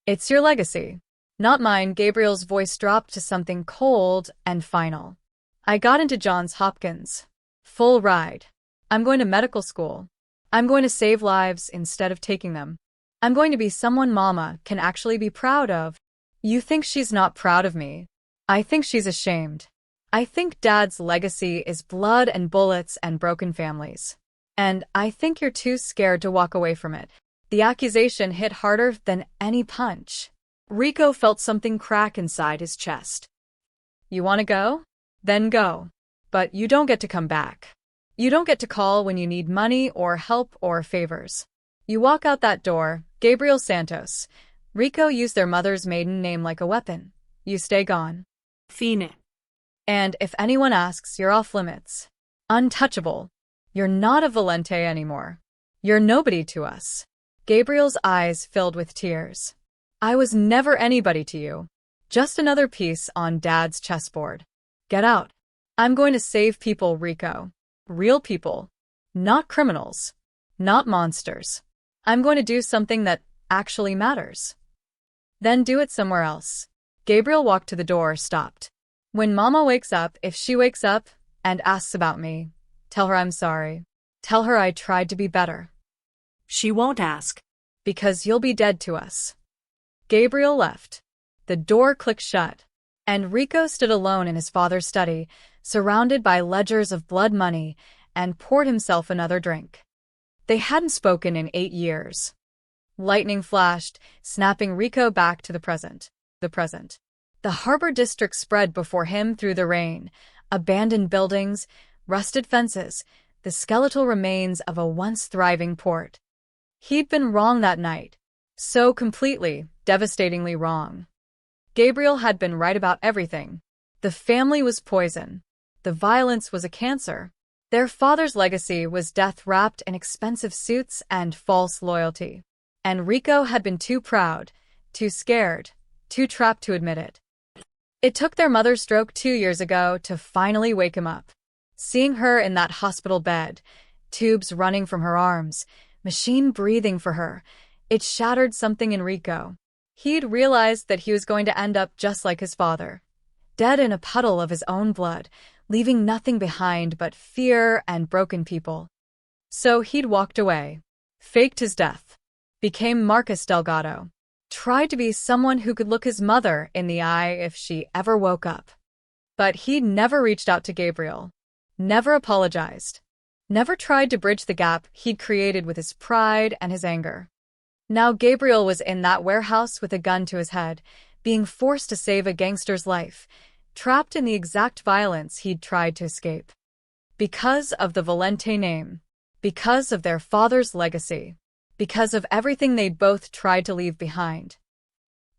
Speaker 1: It's your legacy, not mine." Gabriel's voice dropped to something cold and final. "I got into Johns Hopkins. Full ride. I'm going to medical school. I'm going to save lives instead of taking them. I'm going to be someone Mama can actually be proud of." "You think she's not proud of me? I think she's ashamed. I think Dad's legacy is blood and bullets and broken families. And I think you're too scared to walk away from it." The accusation hit harder than any punch.
Speaker 2: Rico felt something crack inside his chest.
Speaker 1: "You want to go? Then go. But you don't get to come back. You don't get to call when you need money or help or favors. You walk out that door, Gabriel Santos." Rico used their mother's maiden name like a weapon. "You stay gone.
Speaker 2: Fine.
Speaker 1: And if anyone asks, you're off limits. Untouchable. You're not a Valente anymore. You're nobody to us." Gabriel's eyes filled with tears. "I was never anybody to you. Just another piece on Dad's chessboard. Get out. I'm going to save people, Rico. Real people. Not criminals. Not monsters. I'm going to do something that actually matters." "Then do it somewhere else." Gabriel walked to the door, stopped. "When Mama wakes up, if she wakes up and asks about me, tell her I'm sorry. Tell her I tried to be better."
Speaker 2: She won't ask.
Speaker 1: "Because you'll be dead to us." Gabriel left. The door clicked shut, and Rico stood alone in his father's study, surrounded by ledgers of blood money, and poured himself another drink. They hadn't spoken in 8 years. Lightning flashed, snapping Rico back to the present. The harbor district spread before him through the rain. Abandoned buildings, rusted fences, the skeletal remains of a once thriving port. He'd been wrong that night. So completely, devastatingly wrong. Gabriel had been right about everything. The family was poison. The violence was a cancer. Their father's legacy was death wrapped in expensive suits and false loyalty. And Rico had been too proud, too scared, too trapped to admit it. It took their mother's stroke 2 years ago to finally wake him up. Seeing her in that hospital bed, tubes running from her arms, machine breathing for her, it shattered something in Rico. He'd realized that he was going to end up just like his father, dead in a puddle of his own blood, leaving nothing behind but fear and broken people. So he'd walked away, faked his death, became Marcus Delgado, tried to be someone who could look his mother in the eye if she ever woke up. But he'd never reached out to Gabriel, never apologized, never tried to bridge the gap he'd created with his pride and his anger. Now Gabriel was in that warehouse with a gun to his head, being forced to save a gangster's life, trapped in the exact violence he'd tried to escape. Because of the Valente name, because of their father's legacy, because of everything they'd both tried to leave behind.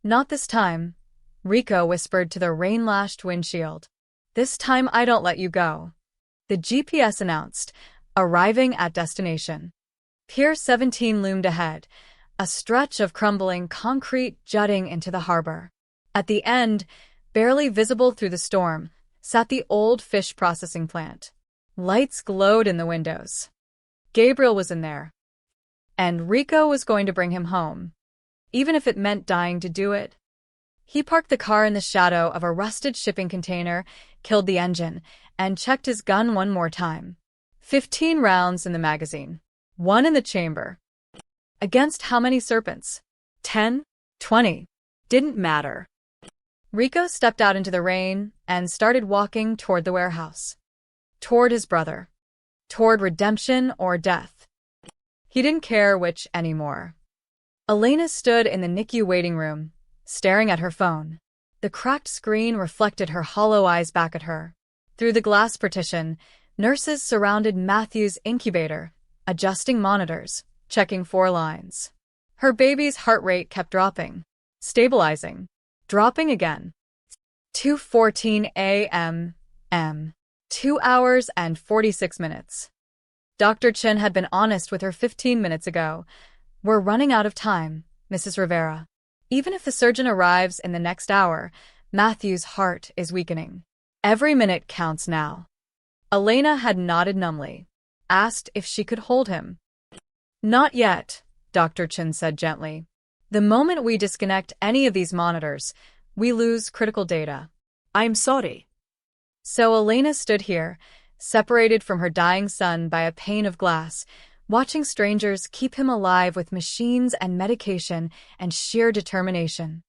Speaker 1: Not this time. Rico whispered to the rain-lashed windshield. "This time I don't let you go." The GPS announced, arriving at destination. Pier 17 loomed ahead, a stretch of crumbling concrete jutting into the harbor. At the end, barely visible through the storm, sat the old fish processing plant. Lights glowed in the windows. Gabriel was in there. And Rico was going to bring him home, even if it meant dying to do it. He parked the car in the shadow of a rusted shipping container, killed the engine, and checked his gun one more time. 15 rounds in the magazine. 1 in the chamber. Against how many serpents? 10? 20? Didn't matter. Rico stepped out into the rain and started walking toward the warehouse. Toward his brother. Toward redemption or death. He didn't care which anymore. Elena stood in the NICU waiting room, staring at her phone. The cracked screen reflected her hollow eyes back at her. Through the glass partition, nurses surrounded Matthew's incubator, adjusting monitors, checking 4 lines. Her baby's heart rate kept dropping, stabilizing, dropping again. 2:14 a.m. 2 hours and 46 minutes. Dr. Chin had been honest with her 15 minutes ago. "We're running out of time, Mrs. Rivera. Even if the surgeon arrives in the next hour, Matthew's heart is weakening. Every minute counts now." Elena had nodded numbly, asked if she could hold him. "Not yet," Dr. Chin said gently. "The moment we disconnect any of these monitors, we lose critical data."
Speaker 2: "I'm sorry."
Speaker 1: So Elena stood here, separated from her dying son by a pane of glass, watching strangers keep him alive with machines and medication and sheer determination.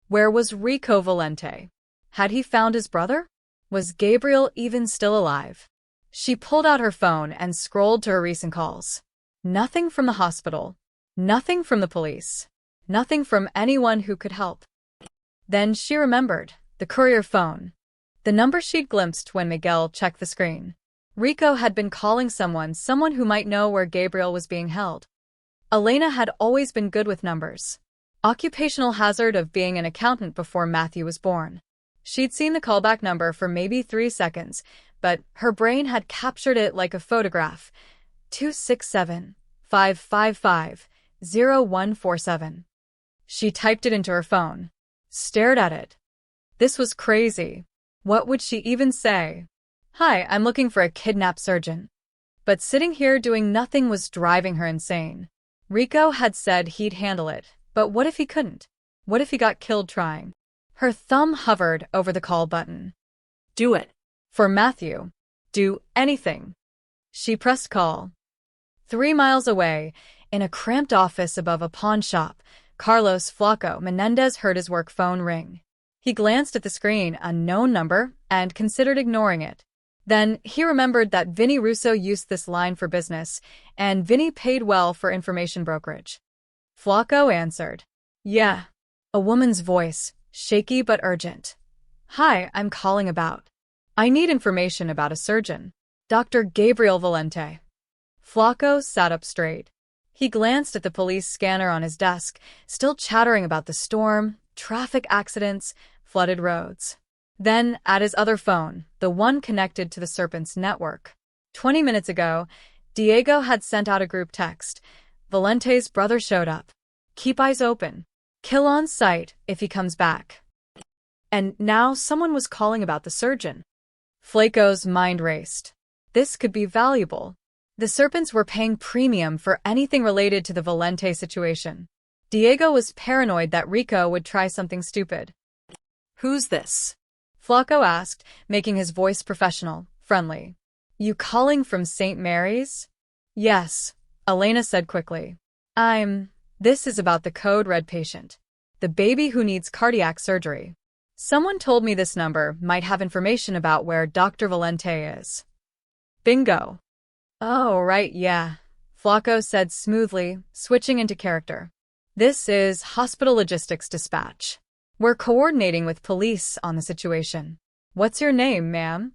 Speaker 1: Where was Rico Valente? Had he found his brother? Was Gabriel even still alive? She pulled out her phone and scrolled to her recent calls. Nothing from the hospital. Nothing from the police. Nothing from anyone who could help. Then she remembered the courier phone. The number she'd glimpsed when Miguel checked the screen. Rico had been calling someone who might know where Gabriel was being held. Elena had always been good with numbers. Occupational hazard of being an accountant before Matthew was born. She'd seen the callback number for maybe 3 seconds, but her brain had captured it like a photograph. 267-555-0147. She typed it into her phone. Stared at it. This was crazy. What would she even say? "Hi, I'm looking for a kidnapped surgeon." But sitting here doing nothing was driving her insane. Rico had said he'd handle it, but what if he couldn't? What if he got killed trying? Her thumb hovered over the call button.
Speaker 2: "Do it."
Speaker 1: For Matthew. Do anything. She pressed call. 3 miles away, in a cramped office above a pawn shop, Carlos Flaco Menendez heard his work phone ring. He glanced at the screen, a known number, and considered ignoring it. Then he remembered that Vinny Russo used this line for business, and Vinny paid well for information brokerage. Flaco answered. "Yeah." A woman's voice, shaky but urgent. "Hi, I'm calling about. I need information about a surgeon. Dr. Gabriel Valente." Flaco sat up straight. He glanced at the police scanner on his desk, still chattering about the storm, traffic accidents, flooded roads. Then, at his other phone, the one connected to the Serpent's network. 20 minutes ago, Diego had sent out a group text. Valente's brother showed up. Keep eyes open. Kill on sight if he comes back. And now someone was calling about the surgeon. Flaco's mind raced. This could be valuable. The Serpents were paying premium for anything related to the Valente situation. Diego was paranoid that Rico would try something stupid. "Who's this?" Flaco asked, making his voice professional, friendly. "You calling from St. Mary's?" "Yes," Elena said quickly. This is about the code red patient. The baby who needs cardiac surgery. Someone told me this number might have information about where Dr. Valente is." "Bingo." "Oh, right, yeah," Flaco said smoothly, switching into character. "This is Hospital Logistics Dispatch. We're coordinating with police on the situation. What's your name, ma'am?"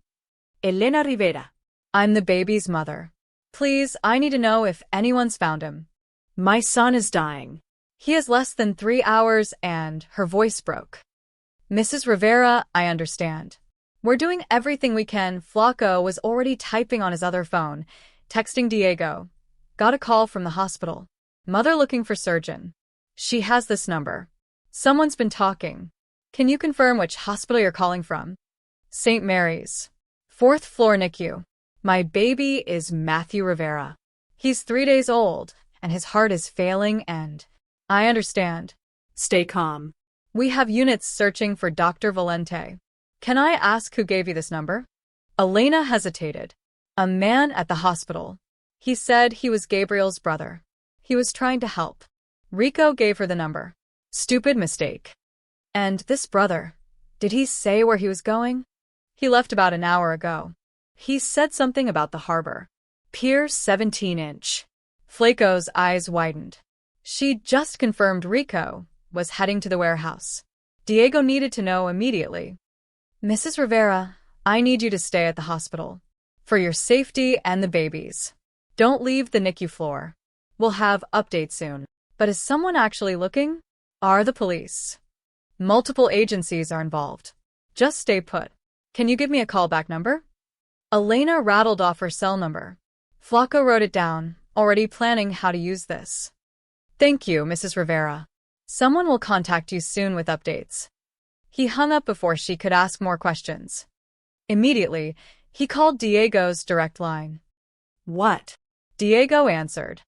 Speaker 2: "Elena Rivera."
Speaker 1: "I'm the baby's mother. Please, I need to know if anyone's found him."
Speaker 2: "My son is dying."
Speaker 1: "He has less than 3 hours," and her voice broke. Mrs. Rivera, I understand. We're doing everything we can. Flaco was already typing on his other phone, texting Diego. Got a call from the hospital. Mother looking for surgeon. She has this number. Someone's been talking. Can you confirm which hospital you're calling from? St. Mary's. 4th floor NICU. My baby is Matthew Rivera. He's 3 days old, and his heart is failing and… I understand.
Speaker 2: Stay calm.
Speaker 1: We have units searching for Dr. Valente. Can I ask who gave you this number? Elena hesitated. A man at the hospital. He said he was Gabriel's brother. He was trying to help. Rico gave her the number. Stupid mistake. And this brother, did he say where he was going? He left about an hour ago. He said something about the harbor. Pier 17-inch. Flaco's eyes widened. She just confirmed Rico was heading to the warehouse. Diego needed to know immediately. Mrs. Rivera, I need you to stay at the hospital. For your safety and the baby's. Don't leave the NICU floor. We'll have updates soon. But is someone actually looking? Are the police? Multiple agencies are involved. Just stay put. Can you give me a callback number? Elena rattled off her cell number. Flaco wrote it down, already planning how to use this. Thank you, Mrs. Rivera. Someone will contact you soon with updates. He hung up before she could ask more questions. Immediately, he called Diego's direct line.
Speaker 2: What?
Speaker 1: Diego answered.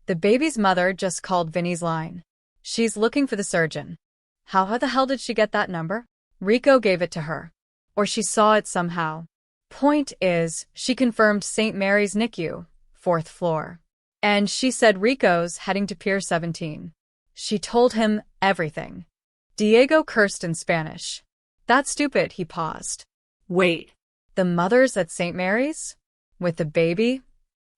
Speaker 1: The baby's mother just called Vinny's line. She's looking for the surgeon. How the hell did she get that number? Rico gave it to her. Or she saw it somehow. Point is, she confirmed St. Mary's NICU, 4th floor. And she said Rico's heading to Pier 17. She told him everything. Diego cursed in Spanish. That's stupid, he paused.
Speaker 2: Wait.
Speaker 1: The mother's at St. Mary's? With the baby?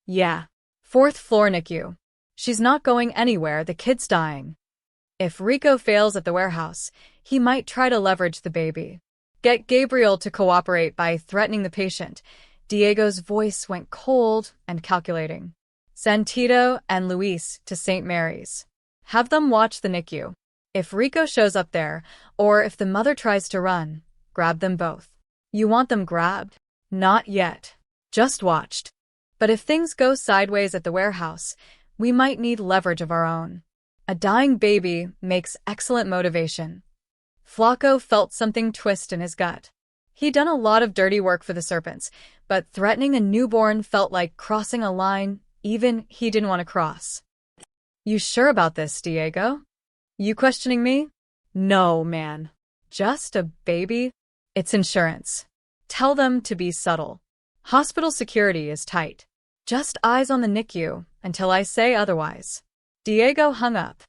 Speaker 1: Yeah. 4th floor NICU. She's not going anywhere, the kid's dying. If Rico fails at the warehouse, he might try to leverage the baby. Get Gabriel to cooperate by threatening the patient. Diego's voice went cold and calculating. Send Tito and Luis to St. Mary's. Have them watch the NICU. If Rico shows up there, or if the mother tries to run, grab them both. You want them grabbed? Not yet. Just watched. But if things go sideways at the warehouse, we might need leverage of our own. A dying baby makes excellent motivation. Flaco felt something twist in his gut. He'd done a lot of dirty work for the Serpents, but threatening a newborn felt like crossing a line even he didn't want to cross. You sure about this, Diego? You questioning me? No, man. Just a baby? It's insurance. Tell them to be subtle. Hospital security is tight. Just eyes on the NICU until I say otherwise. Diego hung up.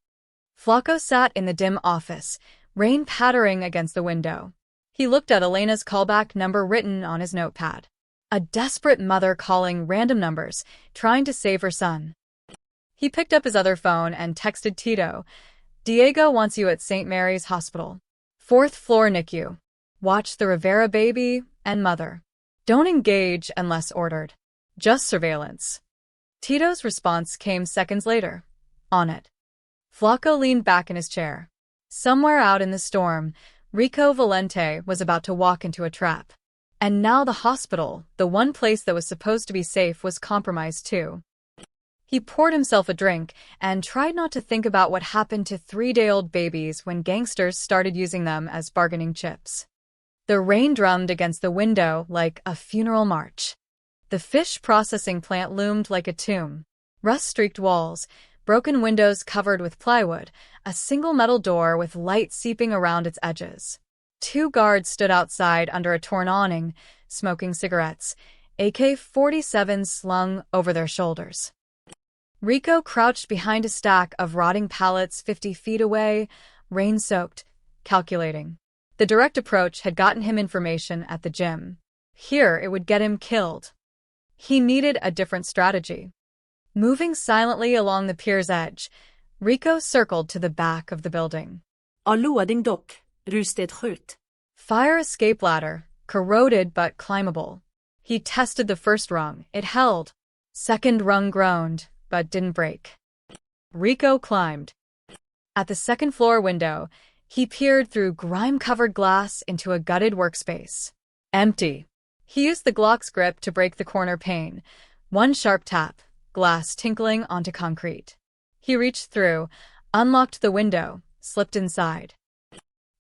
Speaker 1: Flaco sat in the dim office, rain pattering against the window. He looked at Elena's callback number written on his notepad. A desperate mother calling random numbers, trying to save her son. He picked up his other phone and texted Tito. Diego wants you at St. Mary's Hospital. 4th floor NICU. Watch the Rivera baby and mother. Don't engage unless ordered. Just surveillance. Tito's response came seconds later. On it. Flaco leaned back in his chair. Somewhere out in the storm, Rico Valente was about to walk into a trap. And now the hospital, the one place that was supposed to be safe, was compromised too. He poured himself a drink and tried not to think about what happened to 3-day-old babies when gangsters started using them as bargaining chips. The rain drummed against the window like a funeral march. The fish processing plant loomed like a tomb. Rust-streaked walls, broken windows covered with plywood, a single metal door with light seeping around its edges. 2 guards stood outside under a torn awning, smoking cigarettes, AK-47s slung over their shoulders. Rico crouched behind a stack of rotting pallets 50 feet away, rain-soaked, calculating. The direct approach had gotten him information at the gym. Here, it would get him killed. He needed a different strategy. Moving silently along the pier's edge, Rico circled to the back of the building.
Speaker 2: Avloading dock. Rusted skjut.
Speaker 1: Fire escape ladder, corroded but climbable. He tested the first rung. It held. Second rung groaned, but didn't break. Rico climbed. At the second floor window, He peered through grime-covered glass into a gutted workspace. Empty. He used the Glock's grip to break the corner pane. One sharp tap, glass tinkling onto concrete. He reached through, unlocked the window, slipped inside.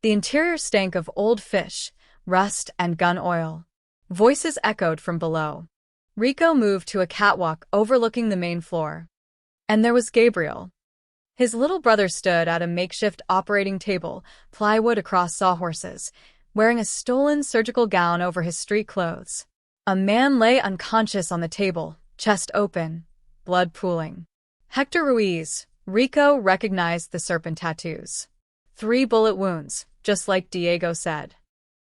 Speaker 1: The interior stank of old fish, rust, and gun oil. Voices echoed from below. Rico moved to a catwalk overlooking the main floor. And there was Gabriel. His little brother stood at a makeshift operating table, plywood across sawhorses, wearing a stolen surgical gown over his street clothes. A man lay unconscious on the table, chest open, blood pooling. Hector Ruiz. Rico recognized the serpent tattoos. 3 bullet wounds, just like Diego said.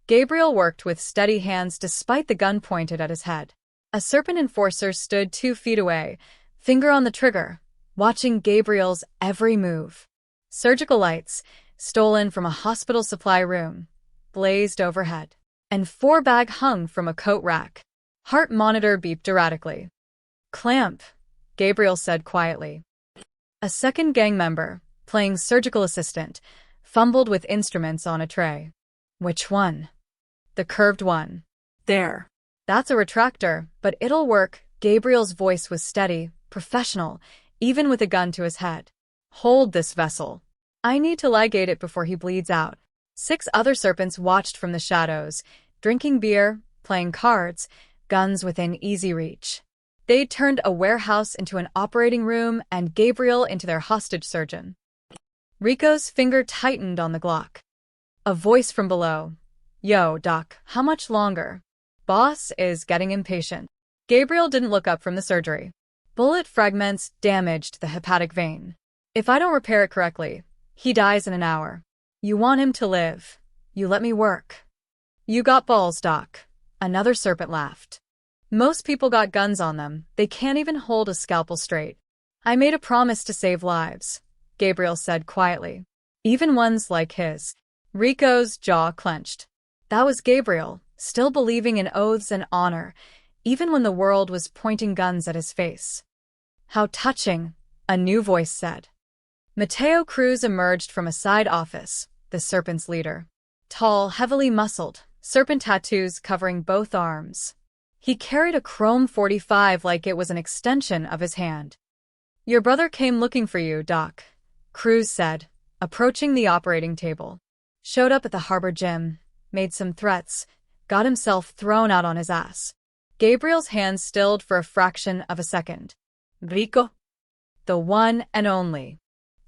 Speaker 1: Gabriel worked with steady hands despite the gun pointed at his head. A serpent enforcer stood 2 feet away, finger on the trigger, watching Gabriel's every move. Surgical lights, stolen from a hospital supply room, blazed overhead, and 4-bag hung from a coat rack. Heart monitor beeped erratically. Clamp, Gabriel said quietly. A second gang member, playing surgical assistant, fumbled with instruments on a tray. Which one? The curved one.
Speaker 2: There.
Speaker 1: That's a retractor, but it'll work. Gabriel's voice was steady, professional, even with a gun to his head. Hold this vessel. I need to ligate it before he bleeds out. 6 other serpents watched from the shadows, drinking beer, playing cards, guns within easy reach. They'd turned a warehouse into an operating room and Gabriel into their hostage surgeon. Rico's finger tightened on the Glock. A voice from below. Yo, Doc, how much longer? Boss is getting impatient. Gabriel didn't look up from the surgery. Bullet fragments damaged the hepatic vein. If I don't repair it correctly, he dies in an hour. You want him to live. You let me work. You got balls, Doc. Another serpent laughed. Most people got guns on them. They can't even hold a scalpel straight. I made a promise to save lives, Gabriel said quietly. Even ones like his. Rico's jaw clenched. That was Gabriel, still believing in oaths and honor, even when the world was pointing guns at his face. How touching, a new voice said. Mateo Cruz emerged from a side office, the serpent's leader. Tall, heavily muscled, serpent tattoos covering both arms. He carried a chrome .45 like it was an extension of his hand. Your brother came looking for you, Doc, Cruz said, approaching the operating table. Showed up at the harbor gym, made some threats, got himself thrown out on his ass. Gabriel's hands stilled for a fraction of a second. Rico? The one and only.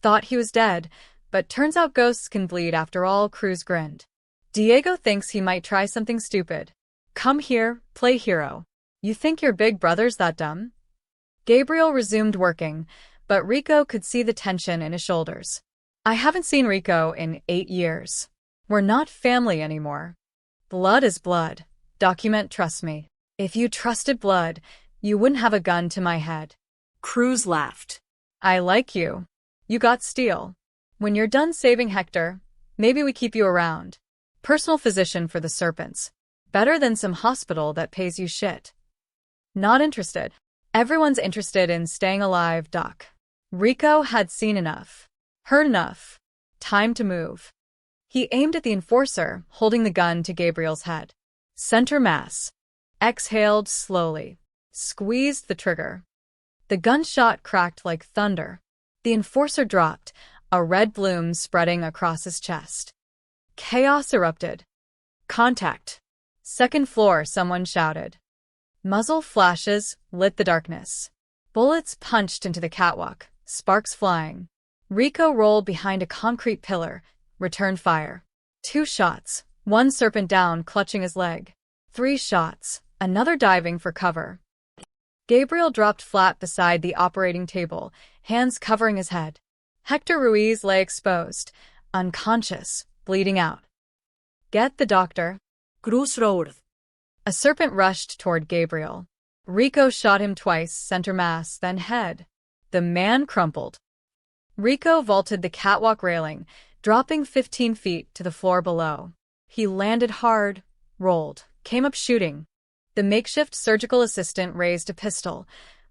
Speaker 1: Thought he was dead, but turns out ghosts can bleed after all, Cruz grinned. Diego thinks he might try something stupid. Come here, play hero. You think your big brother's that dumb? Gabriel resumed working, but Rico could see the tension in his shoulders. I haven't seen Rico in 8 years. We're not family anymore. Blood is blood. Document, trust me. If you trusted blood, you wouldn't have a gun to my head.
Speaker 2: Cruz laughed.
Speaker 1: I like you. You got steel. When you're done saving Hector, maybe we keep you around. Personal physician for the serpents. Better than some hospital that pays you shit. Not interested. Everyone's interested in staying alive, Doc. Rico had seen enough. Heard enough. Time to move. He aimed at the enforcer, holding the gun to Gabriel's head. Center mass. Exhaled slowly. Squeezed the trigger. The gunshot cracked like thunder. The enforcer dropped, a red bloom spreading across his chest. Chaos erupted. Contact. Second floor, someone shouted. Muzzle flashes lit the darkness. Bullets punched into the catwalk, sparks flying. Rico rolled behind a concrete pillar, returned fire. 2 shots, one serpent down, clutching his leg. 3 shots, another diving for cover. Gabriel dropped flat beside the operating table, hands covering his head. Hector Ruiz lay exposed, unconscious, bleeding out. Get the doctor.
Speaker 2: Cruz roared.
Speaker 1: A serpent rushed toward Gabriel. Rico shot him twice, center mass, then head. The man crumpled. Rico vaulted the catwalk railing, dropping 15 feet to the floor below. He landed hard, rolled, came up shooting. The makeshift surgical assistant raised a pistol.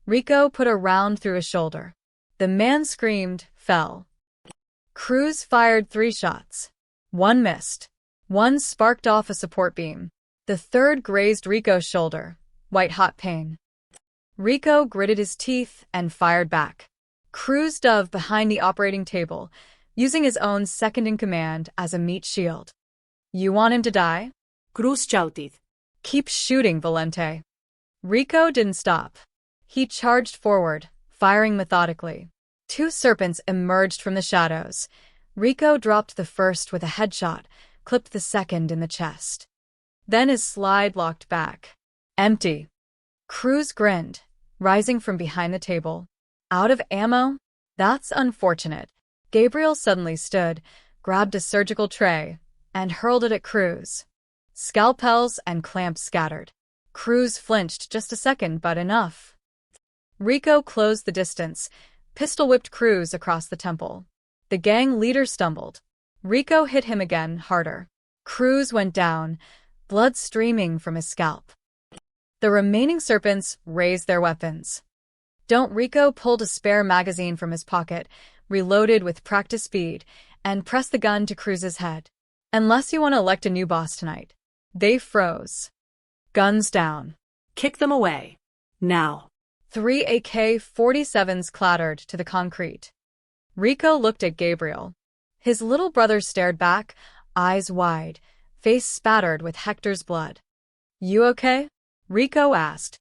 Speaker 1: Rico put a round through his shoulder. The man screamed, fell. Cruz fired 3 shots. One missed. One sparked off a support beam. The third grazed Rico's shoulder. White-hot pain. Rico gritted his teeth and fired back. Cruz dove behind the operating table, using his own second-in-command as a meat shield. You want him to die?
Speaker 2: Cruz shouted.
Speaker 1: Keep shooting, Valente. Rico didn't stop. He charged forward, firing methodically. Two serpents emerged from the shadows. Rico dropped the first with a headshot, clipped the second in the chest. Then his slide locked back. Empty. Cruz grinned, rising from behind the table. Out of ammo? That's unfortunate. Gabriel suddenly stood, grabbed a surgical tray, and hurled it at Cruz. Scalpels and clamps scattered. Cruz flinched just a second, but enough. Rico closed the distance, pistol-whipped Cruz across the temple. The gang leader stumbled. Rico hit him again, harder. Cruz went down, blood streaming from his scalp. The remaining serpents raised their weapons. Rico pulled a spare magazine from his pocket, reloaded with practice speed, and pressed the gun to Cruz's head. Unless you want to elect a new boss tonight. They froze. Guns down.
Speaker 2: Kick them away. Now.
Speaker 1: 3 AK-47s clattered to the concrete. Rico looked at Gabriel. His little brother stared back, eyes wide, face spattered with Hector's blood. You okay? Rico asked.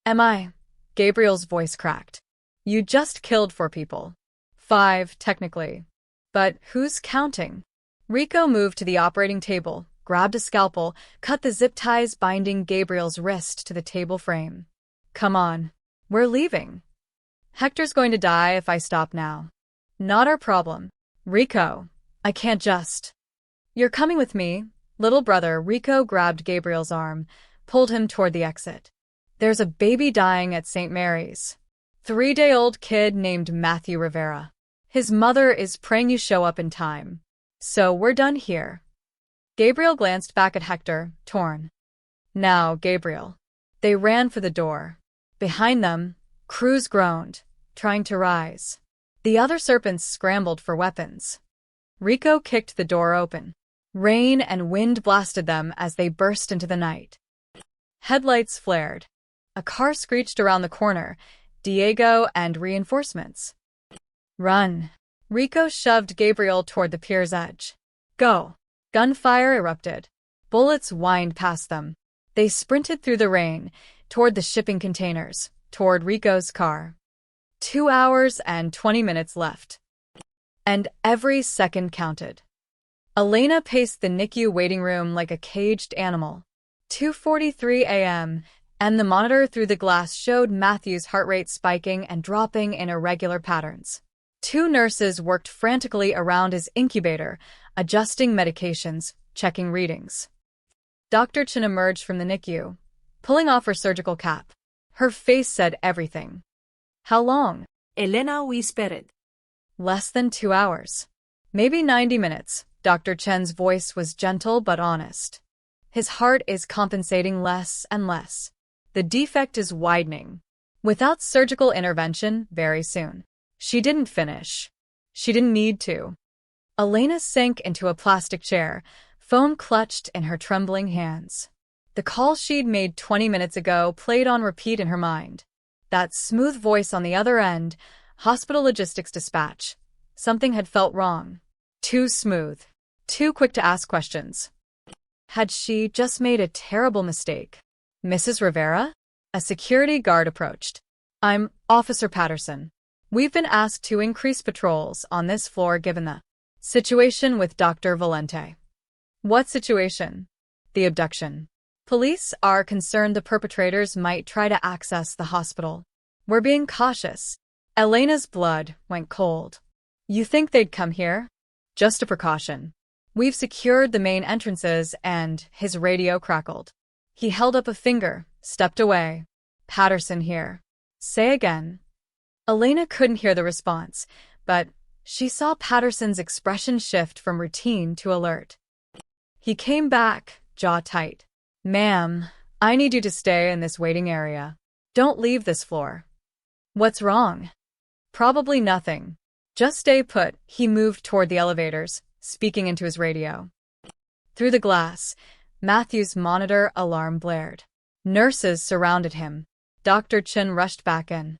Speaker 1: Am I? Gabriel's voice cracked. You just killed 4 people. 5, technically. But who's counting? Rico moved to the operating table, grabbed a scalpel, cut the zip ties binding Gabriel's wrist to the table frame. Come on. We're leaving. Hector's going to die if I stop now. Not our problem. Rico, I can't just. You're coming with me, little brother. Rico grabbed Gabriel's arm, pulled him toward the exit. There's a baby dying at St. Mary's. 3-day-old kid named Matthew Rivera. His mother is praying you show up in time. So we're done here. Gabriel glanced back at Hector, torn. Now, Gabriel. They ran for the door. Behind them, Cruz groaned, trying to rise. The other serpents scrambled for weapons. Rico kicked the door open. Rain and wind blasted them as they burst into the night. Headlights flared. A car screeched around the corner, Diego and reinforcements. Run. Rico shoved Gabriel toward the pier's edge. Go. Gunfire erupted. Bullets whined past them. They sprinted through the rain, toward the shipping containers, toward Rico's car. 2 hours and 20 minutes left. And every second counted. Elena paced the NICU waiting room like a caged animal. 2:43 a.m., and the monitor through the glass showed Matthew's heart rate spiking and dropping in irregular patterns. 2 nurses worked frantically around his incubator, adjusting medications, checking readings. Dr. Chen emerged from the NICU, pulling off her surgical cap. Her face said everything. How long?
Speaker 2: Elena whispered.
Speaker 1: Less than 2 hours. Maybe 90 minutes. Dr. Chen's voice was gentle but honest. His heart is compensating less and less. The defect is widening. Without surgical intervention, very soon. She didn't finish. She didn't need to. Elena sank into a plastic chair, foam clutched in her trembling hands. The call she'd made 20 minutes ago played on repeat in her mind. That smooth voice on the other end, hospital logistics dispatch. Something had felt wrong. Too smooth. Too quick to ask questions. Had she just made a terrible mistake? Mrs. Rivera? A security guard approached. I'm Officer Patterson. We've been asked to increase patrols on this floor given the situation with Dr. Valente. What situation? The abduction. Police are concerned the perpetrators might try to access the hospital. We're being cautious. Elena's blood went cold. You think they'd come here? Just a precaution. We've secured the main entrances and his radio crackled. He held up a finger, stepped away. Patterson here. Say again. Elena couldn't hear the response, but she saw Patterson's expression shift from routine to alert. He came back, jaw tight. Ma'am, I need you to stay in this waiting area. Don't leave this floor. What's wrong? Probably nothing. Just stay put. He moved toward the elevators, speaking into his radio. Through the glass, Matthew's monitor alarm blared. Nurses surrounded him. Dr. Chen rushed back in.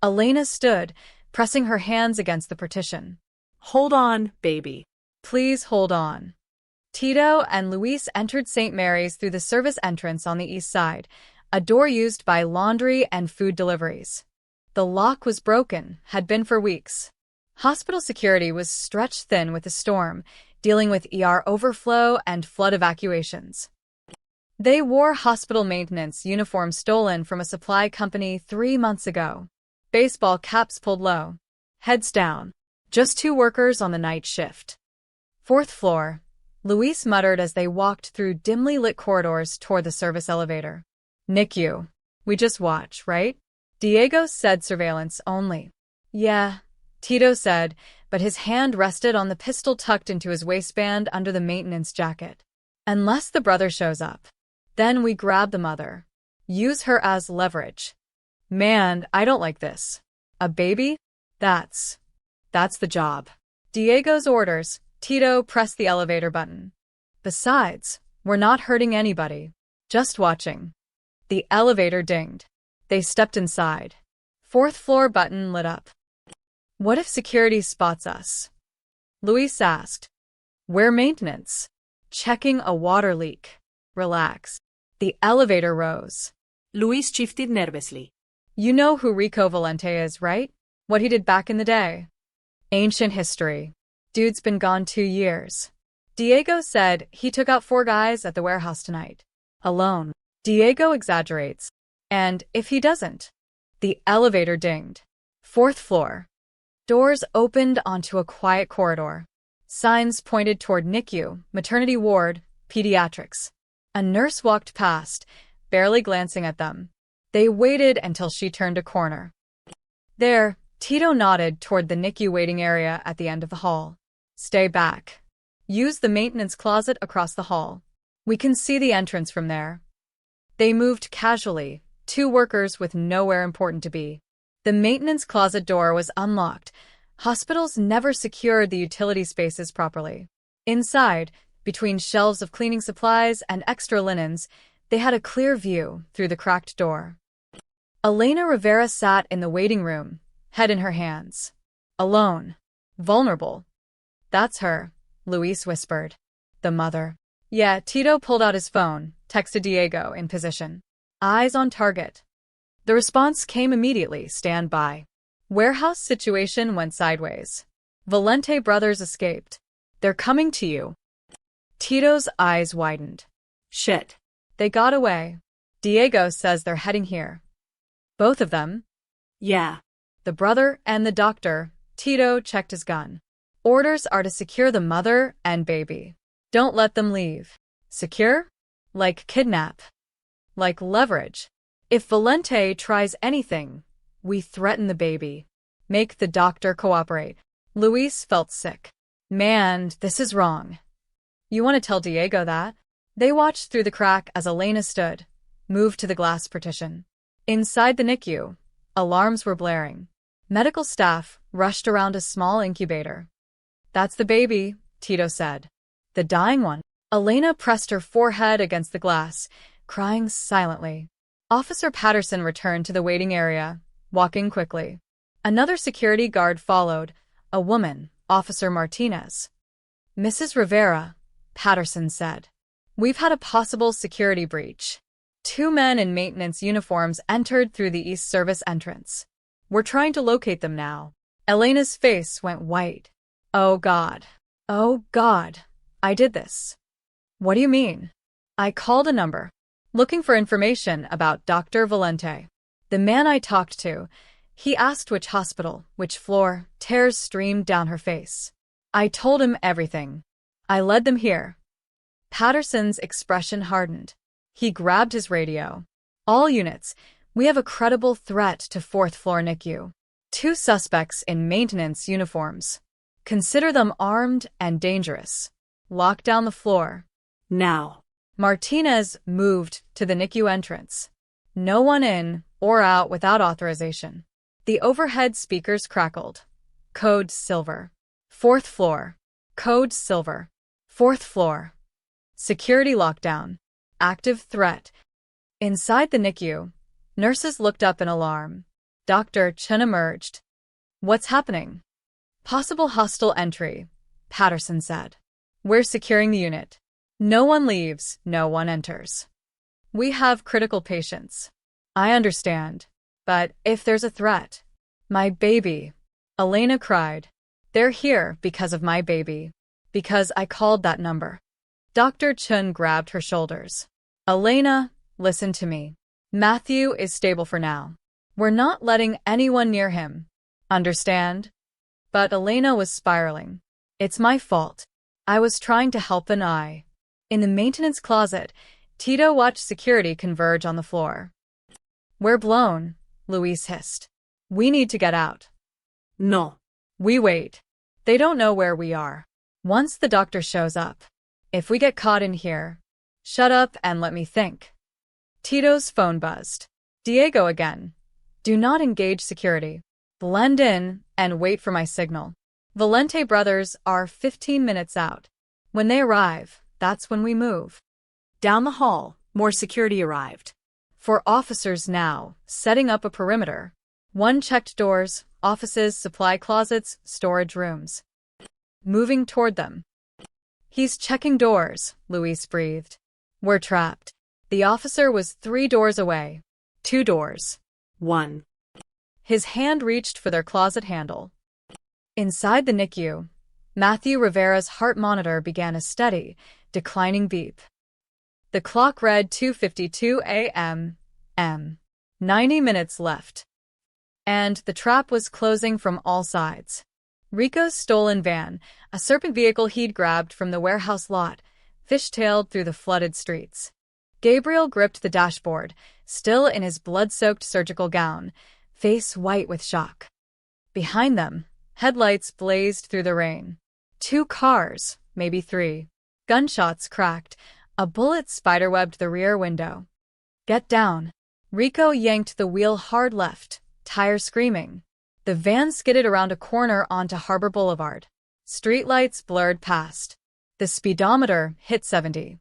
Speaker 1: Elena stood, pressing her hands against the partition.
Speaker 2: Hold on, baby.
Speaker 1: Please hold on. Tito and Luis entered St. Mary's through the service entrance on the east side, a door used by laundry and food deliveries. The lock was broken, had been for weeks. Hospital security was stretched thin with the storm, dealing with ER overflow and flood evacuations. They wore hospital maintenance uniforms stolen from a supply company 3 months ago. Baseball caps pulled low. Heads down. Just 2 workers on the night shift. 4th floor, Luis muttered as they walked through dimly lit corridors toward the service elevator. NICU. We just watch, right? Diego said surveillance only. Yeah, Tito said, but his hand rested on the pistol tucked into his waistband under the maintenance jacket. Unless the brother shows up. Then we grab the mother. Use her as leverage. Man, I don't like this. A baby? That's the job. Diego's orders. Tito pressed the elevator button. Besides, we're not hurting anybody. Just watching. The elevator dinged. They stepped inside. 4th floor button lit up. What if security spots us? Luis asked. We're maintenance. Checking a water leak. Relax. The elevator rose.
Speaker 2: Luis shifted nervously.
Speaker 1: You know who Rico Valente is, right? What he did back in the day. Ancient history. Dude's been gone 2 years. Diego said he took out 4 guys at the warehouse tonight. Alone. Diego exaggerates. And if he doesn't? The elevator dinged. 4th floor. Doors opened onto a quiet corridor. Signs pointed toward NICU, maternity ward, pediatrics. A nurse walked past, barely glancing at them. They waited until she turned a corner. There, Tito nodded toward the NICU waiting area at the end of the hall. Stay back. Use the maintenance closet across the hall. We can see the entrance from there. They moved casually, 2 workers with nowhere important to be. The maintenance closet door was unlocked. Hospitals never secured the utility spaces properly. Inside, between shelves of cleaning supplies and extra linens, they had a clear view through the cracked door. Elena Rivera sat in the waiting room, head in her hands. Alone. Vulnerable. That's her, Luis whispered. The mother. Yeah, Tito pulled out his phone, texted Diego in position. Eyes on target. The response came immediately, stand by. Warehouse situation went sideways. Valente brothers escaped. They're coming to you. Tito's eyes widened.
Speaker 2: Shit.
Speaker 1: They got away. Diego says they're heading here. Both of them?
Speaker 2: Yeah.
Speaker 1: The brother and the doctor. Tito checked his gun. Orders are to secure the mother and baby. Don't let them leave. Secure? Like kidnap. Like leverage. If Valente tries anything, we threaten the baby. Make the doctor cooperate. Luis felt sick. Man, this is wrong. You want to tell Diego that? They watched through the crack as Elena stood, moved to the glass partition. Inside the NICU, alarms were blaring. Medical staff rushed around a small incubator. That's the baby, Tito said. The dying one. Elena pressed her forehead against the glass, crying silently. Officer Patterson returned to the waiting area, walking quickly. Another security guard followed, a woman, Officer Martinez. Mrs. Rivera, Patterson said. We've had a possible security breach. 2 men in maintenance uniforms entered through the East Service entrance. We're trying to locate them now. Elena's face went white. Oh God. Oh God. I did this. What do you mean? I called a number. Looking for information about Dr. Valente. The man I talked to, he asked which hospital, which floor. Tears streamed down her face. I told him everything. I led them here. Patterson's expression hardened. He grabbed his radio. All units, we have a credible threat to 4th floor NICU. 2 suspects in maintenance uniforms. Consider them armed and dangerous. Lock down the floor.
Speaker 2: Now.
Speaker 1: Martinez moved to the NICU entrance. No one in or out without authorization. The overhead speakers crackled. Code silver. 4th floor. Code Silver. 4th floor. Security lockdown. Active threat. Inside the NICU, nurses looked up in alarm. Dr. Chen emerged. What's happening? Possible hostile entry, Patterson said. We're securing the unit. No one leaves, no one enters. We have critical patients. I understand. But if there's a threat, my baby, Elena cried. They're here because of my baby. Because I called that number. Dr. Chen grabbed her shoulders. Elena, listen to me. Matthew is stable for now. We're not letting anyone near him. Understand? But Elena was spiraling. It's my fault. I was trying to help and I. In the maintenance closet, Tito watched security converge on the floor. We're blown, Luis hissed. We need to get out.
Speaker 2: No.
Speaker 1: We wait. They don't know where we are. Once the doctor shows up. If we get caught in here. Shut up and let me think. Tito's phone buzzed. Diego again. Do not engage security. Blend in and wait for my signal. Valente brothers are 15 minutes out. When they arrive, that's when we move.
Speaker 2: Down the hall, more security arrived.
Speaker 1: 4 officers now, setting up a perimeter. 1 checked doors, offices, supply closets, storage rooms. Moving toward them. He's checking doors, Luis breathed. We're trapped. The officer was 3 doors away. 2 doors.
Speaker 2: 1.
Speaker 1: His hand reached for their closet handle. Inside the NICU, Matthew Rivera's heart monitor began a steady, declining beep. The clock read 2:52 a.m. 90 minutes left. And the trap was closing from all sides. Rico's stolen van, a serpent vehicle he'd grabbed from the warehouse lot, fishtailed through the flooded streets. Gabriel gripped the dashboard, still in his blood-soaked surgical gown, face white with shock. Behind them, headlights blazed through the rain. 2 cars, maybe 3. Gunshots cracked. A bullet spiderwebbed the rear window. Get down. Rico yanked the wheel hard left, tire screaming. The van skidded around a corner onto Harbor Boulevard. Streetlights blurred past. The speedometer hit 70.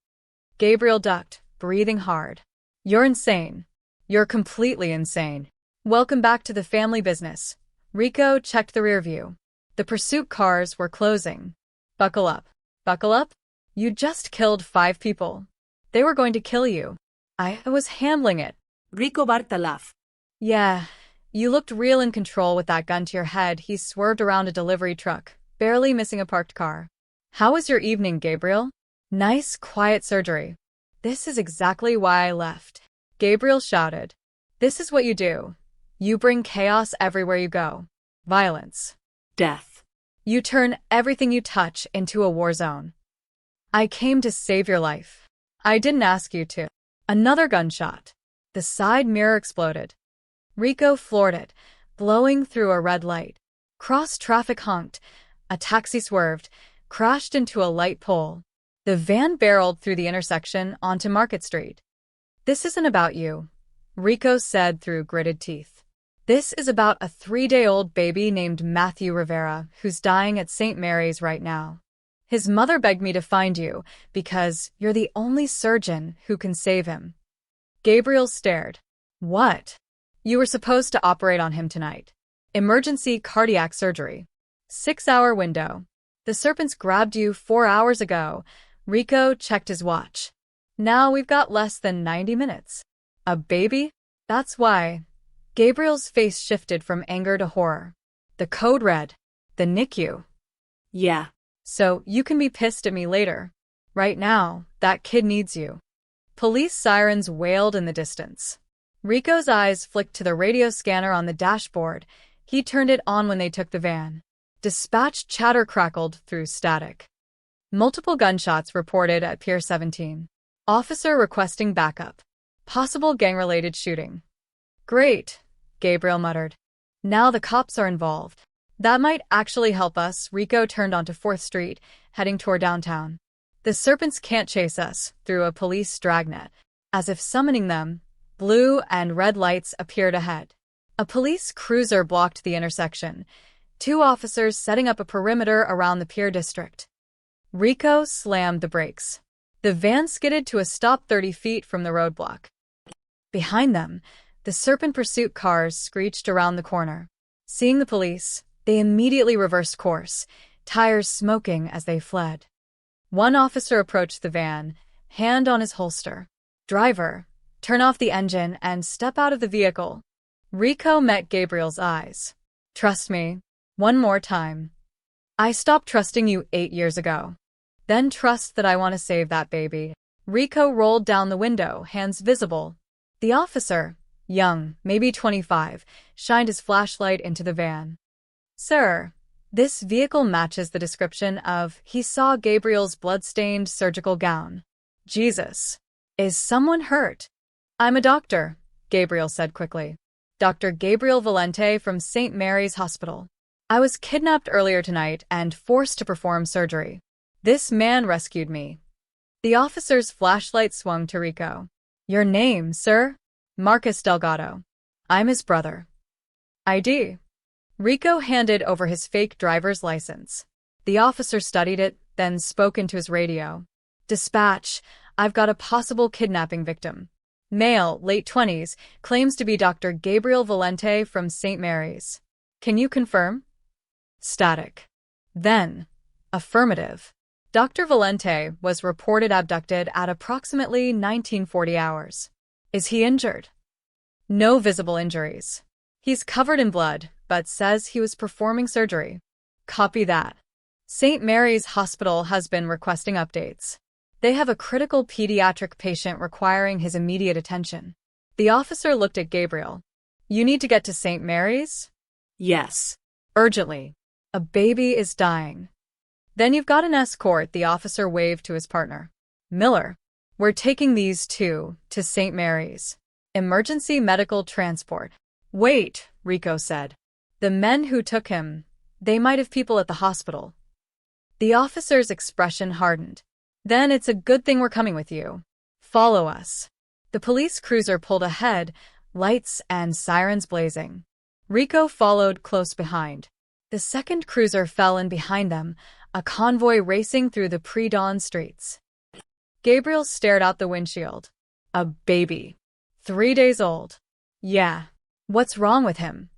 Speaker 1: Gabriel ducked, breathing hard. You're insane. You're completely insane. Welcome back to the family business. Rico checked the rear view. The pursuit cars were closing. Buckle up. Buckle up? You just killed 5 people. They were going to kill you. I was handling it.
Speaker 2: Rico Bartalaf.
Speaker 1: Yeah, you looked real in control with that gun to your head. He swerved around a delivery truck, barely missing a parked car. How was your evening, Gabriel? Nice, quiet surgery. This is exactly why I left. Gabriel shouted. This is what you do. You bring chaos everywhere you go. Violence.
Speaker 2: Death.
Speaker 1: You turn everything you touch into a war zone. I came to save your life. I didn't ask you to. Another gunshot. The side mirror exploded. Rico floored it, blowing through a red light. Cross-traffic honked. A taxi swerved, crashed into a light pole. The van barreled through the intersection onto Market Street. This isn't about you, Rico said through gritted teeth. This is about a 3-day-old baby named Matthew Rivera who's dying at St. Mary's right now. His mother begged me to find you because you're the only surgeon who can save him. Gabriel stared. What? You were supposed to operate on him tonight. Emergency cardiac surgery. 6-hour window. The serpents grabbed you 4 hours ago. Rico checked his watch. Now we've got less than 90 minutes. A baby? That's why. Gabriel's face shifted from anger to horror. The code read. The NICU.
Speaker 2: Yeah.
Speaker 1: So you can be pissed at me later. Right now, that kid needs you. Police sirens wailed in the distance. Rico's eyes flicked to the radio scanner on the dashboard. He turned it on when they took the van. Dispatch chatter crackled through static. Multiple gunshots reported at Pier 17. Officer requesting backup. Possible gang-related shooting. Great, Gabriel muttered. Now the cops are involved. That might actually help us. Rico turned onto 4th Street, heading toward downtown. The serpents can't chase us through a police dragnet. As if summoning them, blue and red lights appeared ahead. A police cruiser blocked the intersection. 2 officers setting up a perimeter around the Pier district. Rico slammed the brakes. The van skidded to a stop 30 feet from the roadblock. Behind them, the serpent pursuit cars screeched around the corner. Seeing the police, they immediately reversed course, tires smoking as they fled. One officer approached the van, hand on his holster. "Driver, turn off the engine and step out of the vehicle." Rico met Gabriel's eyes. "Trust me. One more time." "I stopped trusting you 8 years ago." "Then trust that I want to save that baby." Rico rolled down the window, hands visible. The officer, young, maybe 25, shined his flashlight into the van. "Sir, this vehicle matches the description of." He saw Gabriel's blood-stained surgical gown. "Jesus. Is someone hurt?" "I'm a doctor," Gabriel said quickly. "Dr. Gabriel Valente from St. Mary's Hospital. I was kidnapped earlier tonight and forced to perform surgery. This man rescued me." The officer's flashlight swung to Rico. "Your name, sir?" "Marcus Delgado. I'm his brother." "ID." Rico handed over his fake driver's license. The officer studied it, then spoke into his radio. "Dispatch, I've got a possible kidnapping victim. Male, late 20s, claims to be Dr. Gabriel Valente from St. Mary's. Can you confirm?" Static. Then, affirmative. Dr. Valente was reported abducted at approximately 1940 hours. "Is he injured?" "No visible injuries. He's covered in blood, but says he was performing surgery." "Copy that." St. Mary's Hospital has been requesting updates. They have a critical pediatric patient requiring his immediate attention. The officer looked at Gabriel. "You need to get to St. Mary's?"
Speaker 2: Yes.
Speaker 1: "Urgently. A baby is dying." "Then you've got an escort," the officer waved to his partner. "Miller, we're taking these two to St. Mary's. Emergency medical transport." "Wait," Rico said. "The men who took him, they might have people at the hospital." The officer's expression hardened. "Then it's a good thing we're coming with you. Follow us." The police cruiser pulled ahead, lights and sirens blazing. Rico followed close behind. The second cruiser fell in behind them, a convoy racing through the pre-dawn streets. Gabriel stared out the windshield. A baby. 3 days old. "Yeah. What's wrong with him?"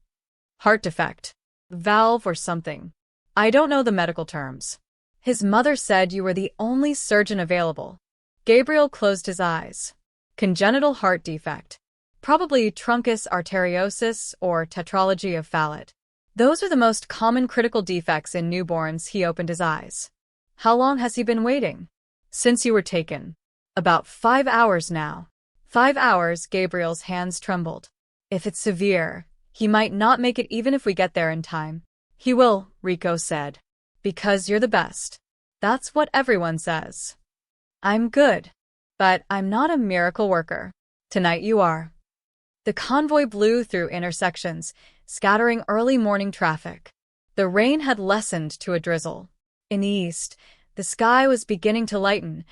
Speaker 1: "Heart defect. Valve or something. I don't know the medical terms. His mother said you were the only surgeon available." Gabriel closed his eyes. "Congenital heart defect. Probably truncus arteriosus or tetralogy of Fallot. Those are the most common critical defects in newborns." He opened his eyes. "How long has he been waiting?" "Since you were taken." "About 5 hours now." 5 hours, Gabriel's hands trembled. "If it's severe, he might not make it even if we get there in time." "He will," Rico said. "Because you're the best." "That's what everyone says." "I'm good. But I'm not a miracle worker." "Tonight you are." The convoy blew through intersections, scattering early morning traffic. The rain had lessened to a drizzle. In the east, the sky was beginning to lighten,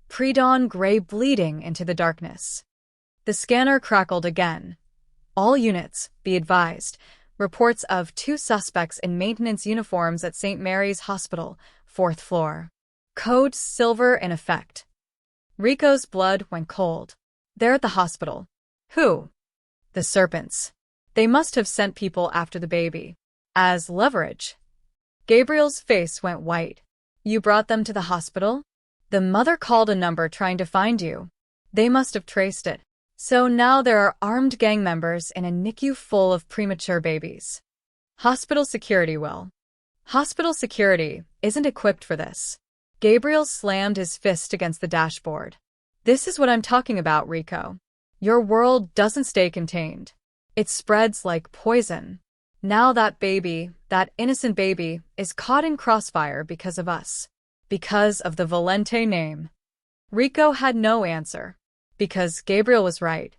Speaker 1: pre-dawn gray bleeding into the darkness. The scanner crackled again. "All units, be advised. Reports of 2 suspects in maintenance uniforms at St. Mary's Hospital, 4th floor. Code silver in effect." Rico's blood went cold. "They're at the hospital." "Who?" "The serpents. They must have sent people after the baby. As leverage." Gabriel's face went white. "You brought them to the hospital?" "The mother called a number trying to find you. They must have traced it. So now there are armed gang members in a NICU full of premature babies. Hospital security will." "Hospital security isn't equipped for this." Gabriel slammed his fist against the dashboard. "This is what I'm talking about, Rico. Your world doesn't stay contained. It spreads like poison. Now that baby, that innocent baby, is caught in crossfire because of us. Because of the Valente name." Rico had no answer. Because Gabriel was right.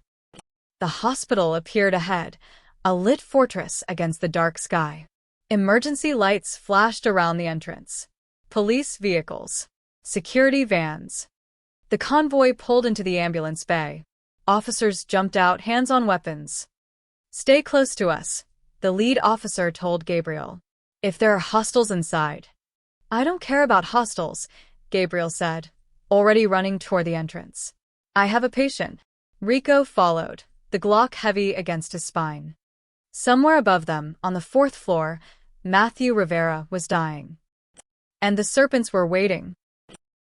Speaker 1: The hospital appeared ahead, a lit fortress against the dark sky. Emergency lights flashed around the entrance. Police vehicles. Security vans. The convoy pulled into the ambulance bay. Officers jumped out, hands on weapons. "Stay close to us," the lead officer told Gabriel. "If there are hostiles inside." "I don't care about hostiles. Gabriel said, already running toward the entrance. I have a patient. Rico followed, the Glock heavy against his spine. Somewhere above them, on the fourth floor, Matthew Rivera was dying. And the serpents were waiting.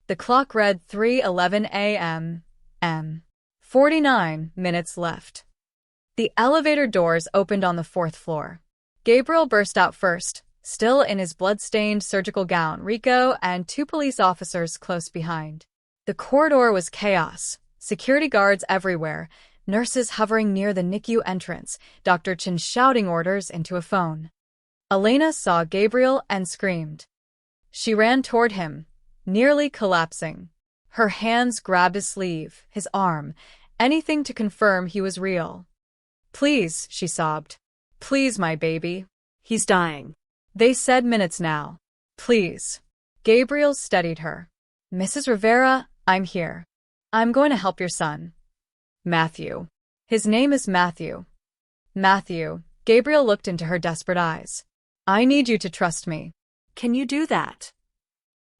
Speaker 1: The clock read 3:11 a.m. 49 minutes left. The elevator doors opened on the fourth floor. Gabriel burst out first, still in his blood-stained surgical gown, Rico and two police officers close behind. The corridor was chaos, security guards everywhere, nurses hovering near the NICU entrance, Dr. Chen shouting orders into a phone. Elena saw Gabriel and screamed. She ran toward him, nearly collapsing. Her hands grabbed his sleeve, his arm, anything to confirm he was real. Please, she sobbed. Please, my baby.
Speaker 2: He's dying.
Speaker 1: They said minutes now. Please. Gabriel steadied her. Mrs. Rivera, I'm here. I'm going to help your son. Matthew. His name is Matthew. Matthew. Gabriel looked into her desperate eyes. I need you to trust me.
Speaker 2: Can you do that?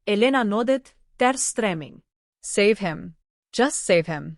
Speaker 2: Elena nodded, tears streaming.
Speaker 1: Save him. Just save him.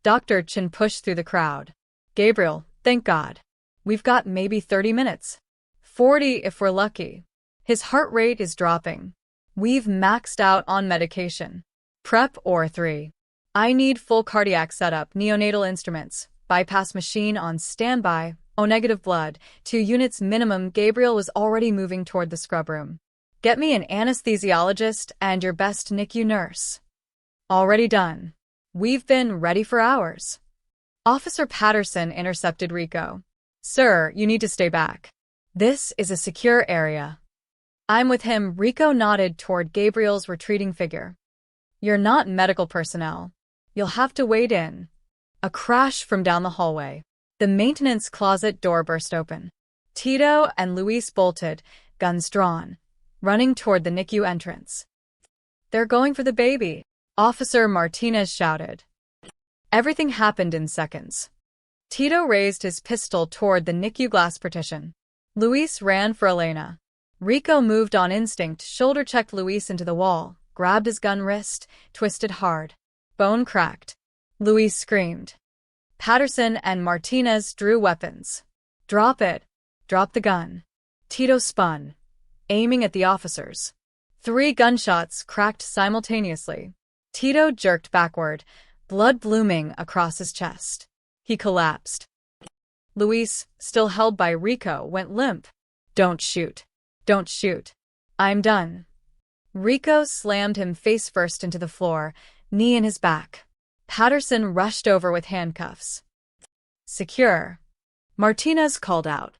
Speaker 1: Dr. Chen pushed through the crowd. Gabriel, thank God. We've got maybe 30 minutes. 40 if we're lucky. His heart rate is dropping. We've maxed out on medication. Prep or 3. I need full cardiac setup, neonatal instruments, bypass machine on standby, O-negative blood, 2 units minimum. Gabriel was already moving toward the scrub room. Get me an anesthesiologist and your best NICU nurse. Already done. We've been ready for hours. Officer Patterson intercepted Rico. Sir, you need to stay back. This is a secure area. I'm with him. Rico nodded toward Gabriel's retreating figure. You're not medical personnel. You'll have to wait in. A crash from down the hallway. The maintenance closet door burst open. Tito and Luis bolted, guns drawn, running toward the NICU entrance. They're going for the baby, Officer Martinez shouted. Everything happened in seconds. Tito raised his pistol toward the NICU glass partition. Luis ran for Elena. Rico moved on instinct, shoulder-checked Luis into the wall, grabbed his gun wrist, twisted hard. Bone cracked. Luis screamed. Patterson and Martinez drew weapons. Drop it. Drop the gun. Tito spun, aiming at the officers. 3 gunshots cracked simultaneously. Tito jerked backward, blood blooming across his chest. He collapsed. Luis, still held by Rico, went limp. Don't shoot. Don't shoot. I'm done. Rico slammed him face first into the floor, knee in his back. Patterson rushed over with handcuffs. Secure. Martinez called out.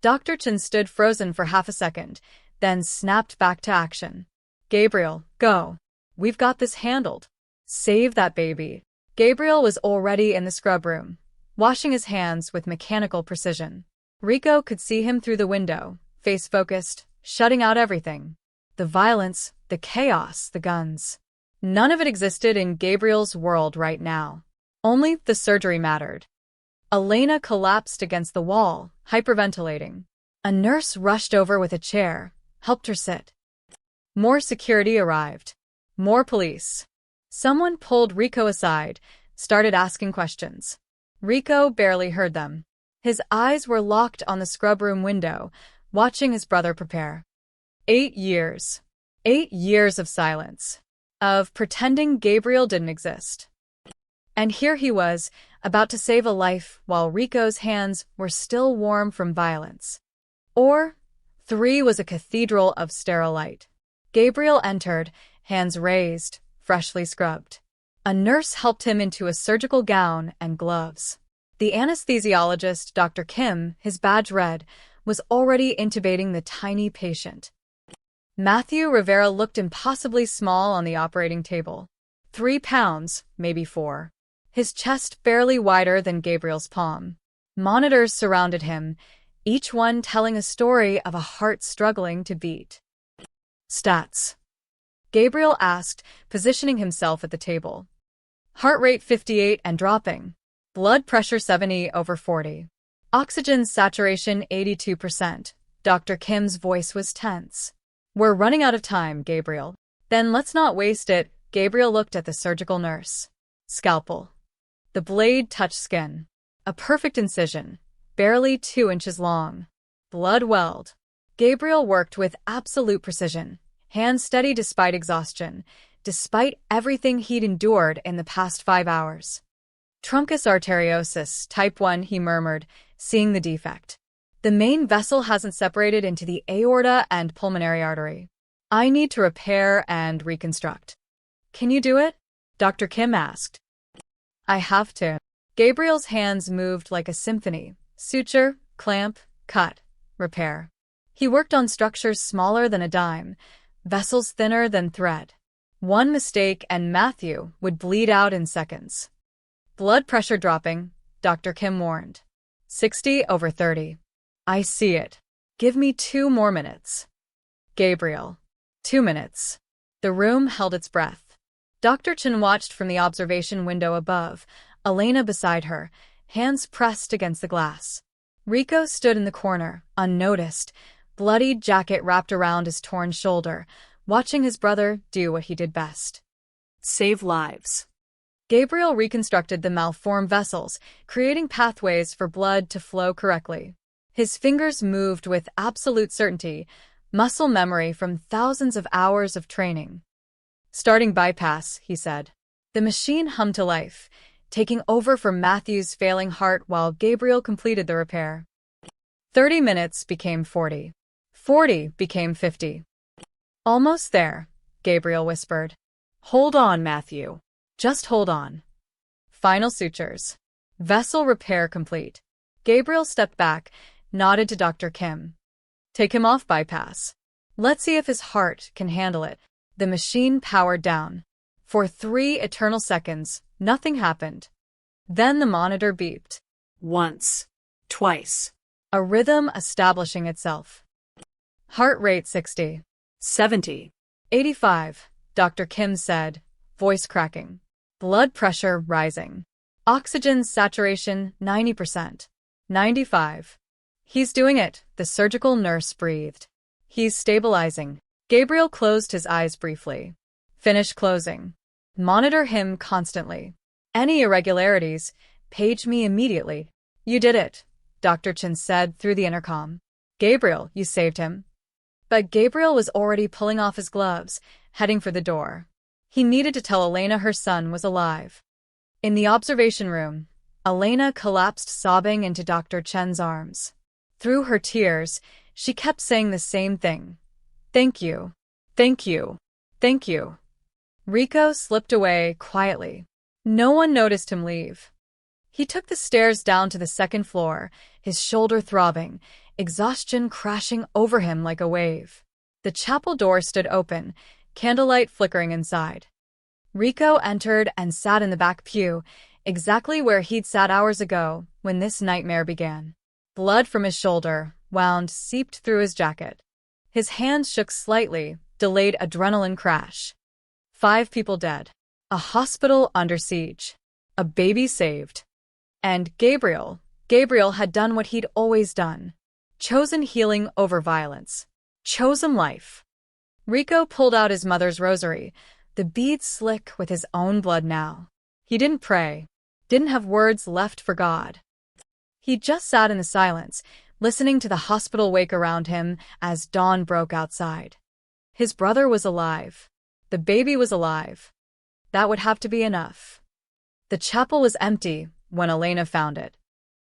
Speaker 1: Dr. Chen stood frozen for half a second, then snapped back to action. Gabriel, go. We've got this handled. Save that baby. Gabriel was already in the scrub room, washing his hands with mechanical precision. Rico could see him through the window, face focused, shutting out everything. The violence, the chaos, the guns. None of it existed in Gabriel's world right now. Only the surgery mattered. Elena collapsed against the wall, hyperventilating. A nurse rushed over with a chair, helped her sit. More security arrived. More police. Someone pulled Rico aside, started asking questions. Rico barely heard them. His eyes were locked on the scrub room window, watching his brother prepare. 8 years. 8 years of silence. Of pretending Gabriel didn't exist. And here he was, about to save a life while Rico's hands were still warm from violence. Or 3 was a cathedral of sterile light. Gabriel entered, hands raised, freshly scrubbed. A nurse helped him into a surgical gown and gloves. The anesthesiologist, Dr. Kim, his badge red, was already intubating the tiny patient. Matthew Rivera looked impossibly small on the operating table. 3 pounds, maybe 4. His chest barely wider than Gabriel's palm. Monitors surrounded him, each one telling a story of a heart struggling to beat. Stats. Gabriel asked, positioning himself at the table. Heart rate 58 and dropping. Blood pressure 70/40. Oxygen saturation 82%. Dr. Kim's voice was tense. We're running out of time, Gabriel. Then let's not waste it. Gabriel looked at the surgical nurse. Scalpel. The blade touched skin. A perfect incision, barely 2 inches long. Blood welled. Gabriel worked with absolute precision, hands steady despite exhaustion, despite everything he'd endured in the past 5 hours. Truncus arteriosus, type 1, he murmured, seeing the defect. The main vessel hasn't separated into the aorta and pulmonary artery. I need to repair and reconstruct. Can you do it? Dr. Kim asked. I have to. Gabriel's hands moved like a symphony. Suture, clamp, cut, repair. He worked on structures smaller than a dime, vessels thinner than thread. One mistake and Matthew would bleed out in seconds. Blood pressure dropping, Dr. Kim warned. 60/30. I see it. Give me 2 more minutes. Gabriel. 2 minutes. The room held its breath. Dr. Chen watched from the observation window above, Elena beside her, hands pressed against the glass. Rico stood in the corner, unnoticed, bloodied jacket wrapped around his torn shoulder, watching his brother do what he did best.
Speaker 2: Save lives.
Speaker 1: Gabriel reconstructed the malformed vessels, creating pathways for blood to flow correctly. His fingers moved with absolute certainty, muscle memory from thousands of hours of training. Starting bypass, he said. The machine hummed to life, taking over for Matthew's failing heart while Gabriel completed the repair. 30 minutes became 40. 40 became 50. Almost there, Gabriel whispered. Hold on, Matthew. Just hold on. Final sutures. Vessel repair complete. Gabriel stepped back, nodded to Dr. Kim. Take him off bypass. Let's see if his heart can handle it. The machine powered down. For 3 eternal seconds, nothing happened. Then the monitor beeped.
Speaker 2: Once. Twice.
Speaker 1: A rhythm establishing itself. Heart rate 60.
Speaker 2: 70.
Speaker 1: 85, Dr. Kim said, voice cracking. Blood pressure rising. Oxygen saturation 90%. 95. He's doing it, the surgical nurse breathed. He's stabilizing. Gabriel closed his eyes briefly. Finish closing. Monitor him constantly. Any irregularities, page me immediately. You did it, Dr. Chen said through the intercom. Gabriel, you saved him. But Gabriel was already pulling off his gloves, heading for the door. He needed to tell Elena her son was alive. In the observation room, Elena collapsed sobbing into Dr. Chen's arms. Through her tears, she kept saying the same thing. Thank you. Thank you. Thank you. Rico slipped away quietly. No one noticed him leave. He took the stairs down to the 2nd floor, his shoulder throbbing, exhaustion crashing over him like a wave. The chapel door stood open, candlelight flickering inside. Rico entered and sat in the back pew, exactly where he'd sat hours ago when this nightmare began. Blood from his shoulder, wound, seeped through his jacket. His hands shook slightly, delayed adrenaline crash. 5 people dead. A hospital under siege. A baby saved. And Gabriel had done what he'd always done. Chosen healing over violence. Chosen life. Rico pulled out his mother's rosary, the beads slick with his own blood now. He didn't pray, didn't have words left for God. He just sat in the silence, listening to the hospital wake around him as dawn broke outside. His brother was alive. The baby was alive. That would have to be enough. The chapel was empty when Elena found it.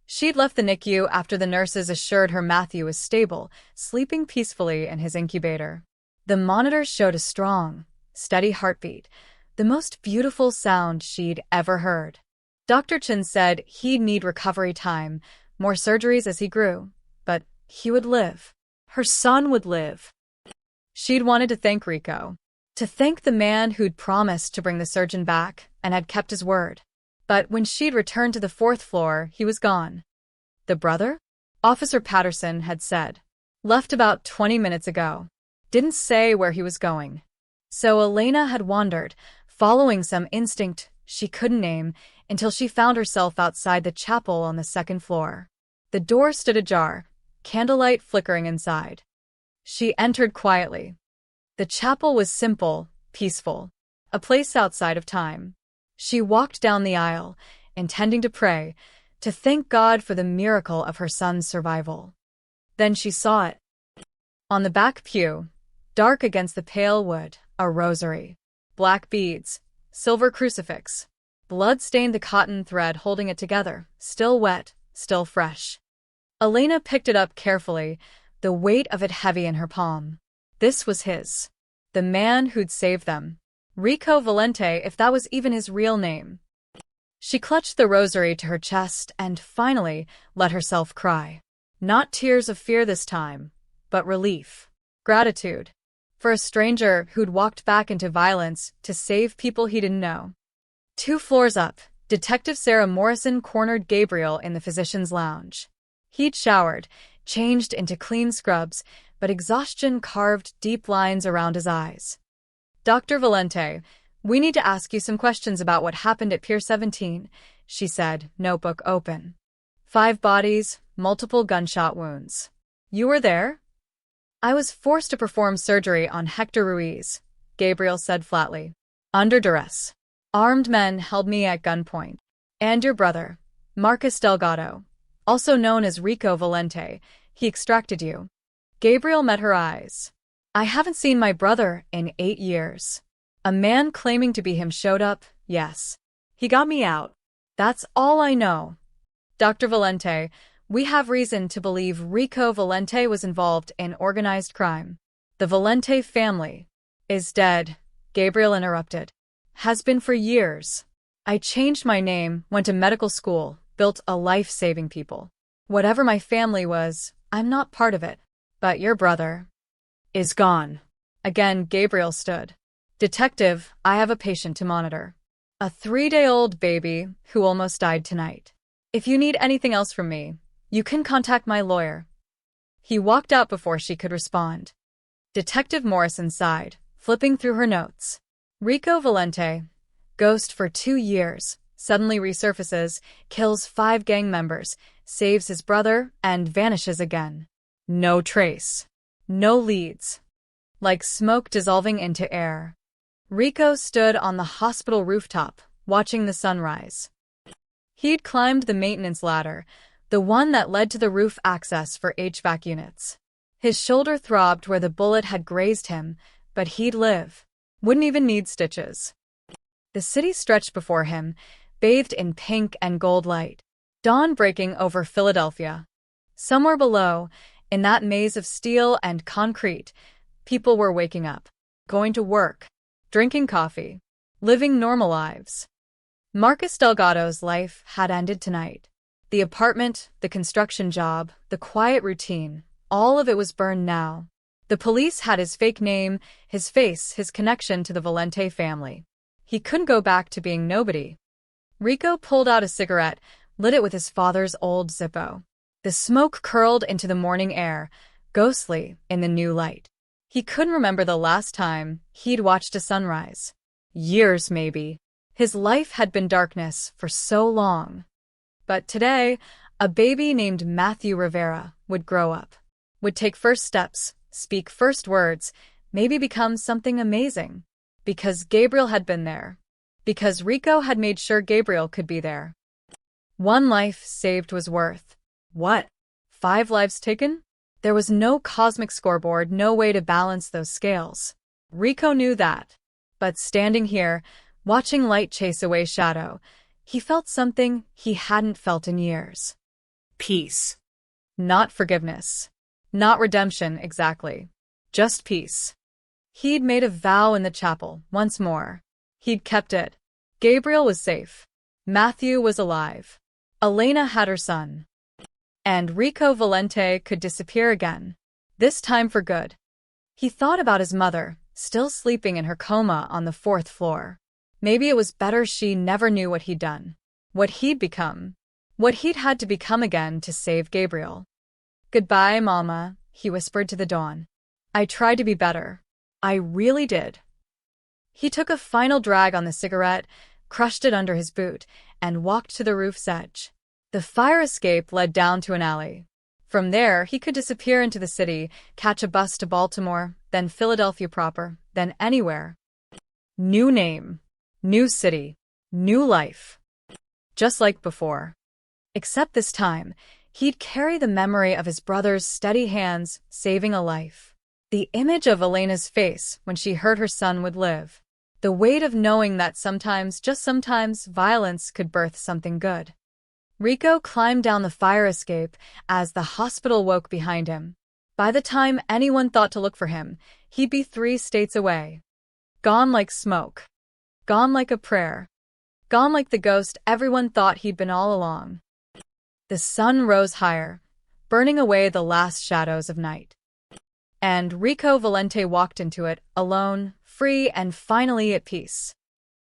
Speaker 1: She'd left the NICU after the nurses assured her Matthew was stable, sleeping peacefully in his incubator. The monitor showed a strong, steady heartbeat, the most beautiful sound she'd ever heard. Dr. Chen said he'd need recovery time, more surgeries as he grew, but he would live. Her son would live. She'd wanted to thank Rico, to thank the man who'd promised to bring the surgeon back and had kept his word. But when she'd returned to the 4th floor, he was gone. The brother? Officer Patterson had said. Left about 20 minutes ago. Didn't say where he was going. So Elena had wandered, following some instinct she couldn't name, until she found herself outside the chapel on the 2nd floor. The door stood ajar, candlelight flickering inside. She entered quietly. The chapel was simple, peaceful. A place outside of time. She walked down the aisle, intending to pray, to thank God for the miracle of her son's survival. Then she saw it. On the back pew, dark against the pale wood, a rosary. Black beads, silver crucifix. Blood stained the cotton thread holding it together, still wet, still fresh. Elena picked it up carefully, the weight of it heavy in her palm. This was his. The man who'd saved them. Rico Valente, if that was even his real name. She clutched the rosary to her chest and finally let herself cry. Not tears of fear this time, but relief. Gratitude. For a stranger who'd walked back into violence to save people he didn't know. 2 floors up, Detective Sarah Morrison cornered Gabriel in the physician's lounge. He'd showered, changed into clean scrubs, but exhaustion carved deep lines around his eyes. Dr. Valente, we need to ask you some questions about what happened at Pier 17, she said, notebook open. 5 bodies, multiple gunshot wounds. You were there? I was forced to perform surgery on Hector Ruiz, Gabriel said flatly. Under duress. Armed men held me at gunpoint. And your brother, Marcus Delgado, also known as Rico Valente, he extracted you. Gabriel met her eyes. I haven't seen my brother in 8 years. A man claiming to be him showed up, yes. He got me out. That's all I know. Dr. Valente, we have reason to believe Rico Valente was involved in organized crime. The Valente family is dead, Gabriel interrupted. Has been for years. I changed my name, went to medical school, built a life saving people. Whatever my family was, I'm not part of it. But your brother is gone. Again, Gabriel stood. Detective, I have a patient to monitor. A 3-day-old baby who almost died tonight. If you need anything else from me, you can contact my lawyer. He walked out before she could respond. Detective Morrison sighed, flipping through her notes. Rico Valente, ghost for 2 years, suddenly resurfaces, kills 5 gang members, saves his brother, and vanishes again. No trace. No leads. Like smoke dissolving into air. Rico stood on the hospital rooftop, watching the sunrise. He'd climbed the maintenance ladder, the one that led to the roof access for HVAC units. His shoulder throbbed where the bullet had grazed him, but he'd live. Wouldn't even need stitches. The city stretched before him, bathed in pink and gold light. Dawn breaking over Philadelphia. Somewhere below, in that maze of steel and concrete, people were waking up, going to work, drinking coffee, living normal lives. Marcus Delgado's life had ended tonight. The apartment, the construction job, the quiet routine, all of it was burned now. The police had his fake name, his face, his connection to the Valente family. He couldn't go back to being nobody. Rico pulled out a cigarette, lit it with his father's old Zippo. The smoke curled into the morning air, ghostly in the new light. He couldn't remember the last time he'd watched a sunrise. Years, maybe. His life had been darkness for so long. But today, a baby named Matthew Rivera would grow up, would take first steps, speak first words, maybe become something amazing. Because Gabriel had been there. Because Rico had made sure Gabriel could be there. 1 life saved was worth. What? 5 lives taken? There was no cosmic scoreboard, no way to balance those scales. Rico knew that. But standing here, watching light chase away shadow, he felt something he hadn't felt in years. Peace. Not forgiveness. Not redemption, exactly. Just peace. He'd made a vow in the chapel, once more. He'd kept it. Gabriel was safe. Matthew was alive. Elena had her son. And Rico Valente could disappear again. This time for good. He thought about his mother, still sleeping in her coma on the 4th floor. Maybe it was better she never knew what he'd done. What he'd become. What he'd had to become again to save Gabriel. Goodbye, Mama, he whispered to the dawn. I tried to be better. I really did. He took a final drag on the cigarette, crushed it under his boot, and walked to the roof's edge. The fire escape led down to an alley. From there, he could disappear into the city, catch a bus to Baltimore, then Philadelphia proper, then anywhere. New name, new city, new life. Just like before. Except this time, he'd carry the memory of his brother's steady hands saving a life. The image of Elena's face when she heard her son would live. The weight of knowing that sometimes, just sometimes, violence could birth something good. Rico climbed down the fire escape as the hospital woke behind him. By the time anyone thought to look for him, he'd be 3 states away. Gone like smoke. Gone like a prayer. Gone like the ghost everyone thought he'd been all along. The sun rose higher, burning away the last shadows of night. And Rico Valente walked into it, alone, free, and finally at peace.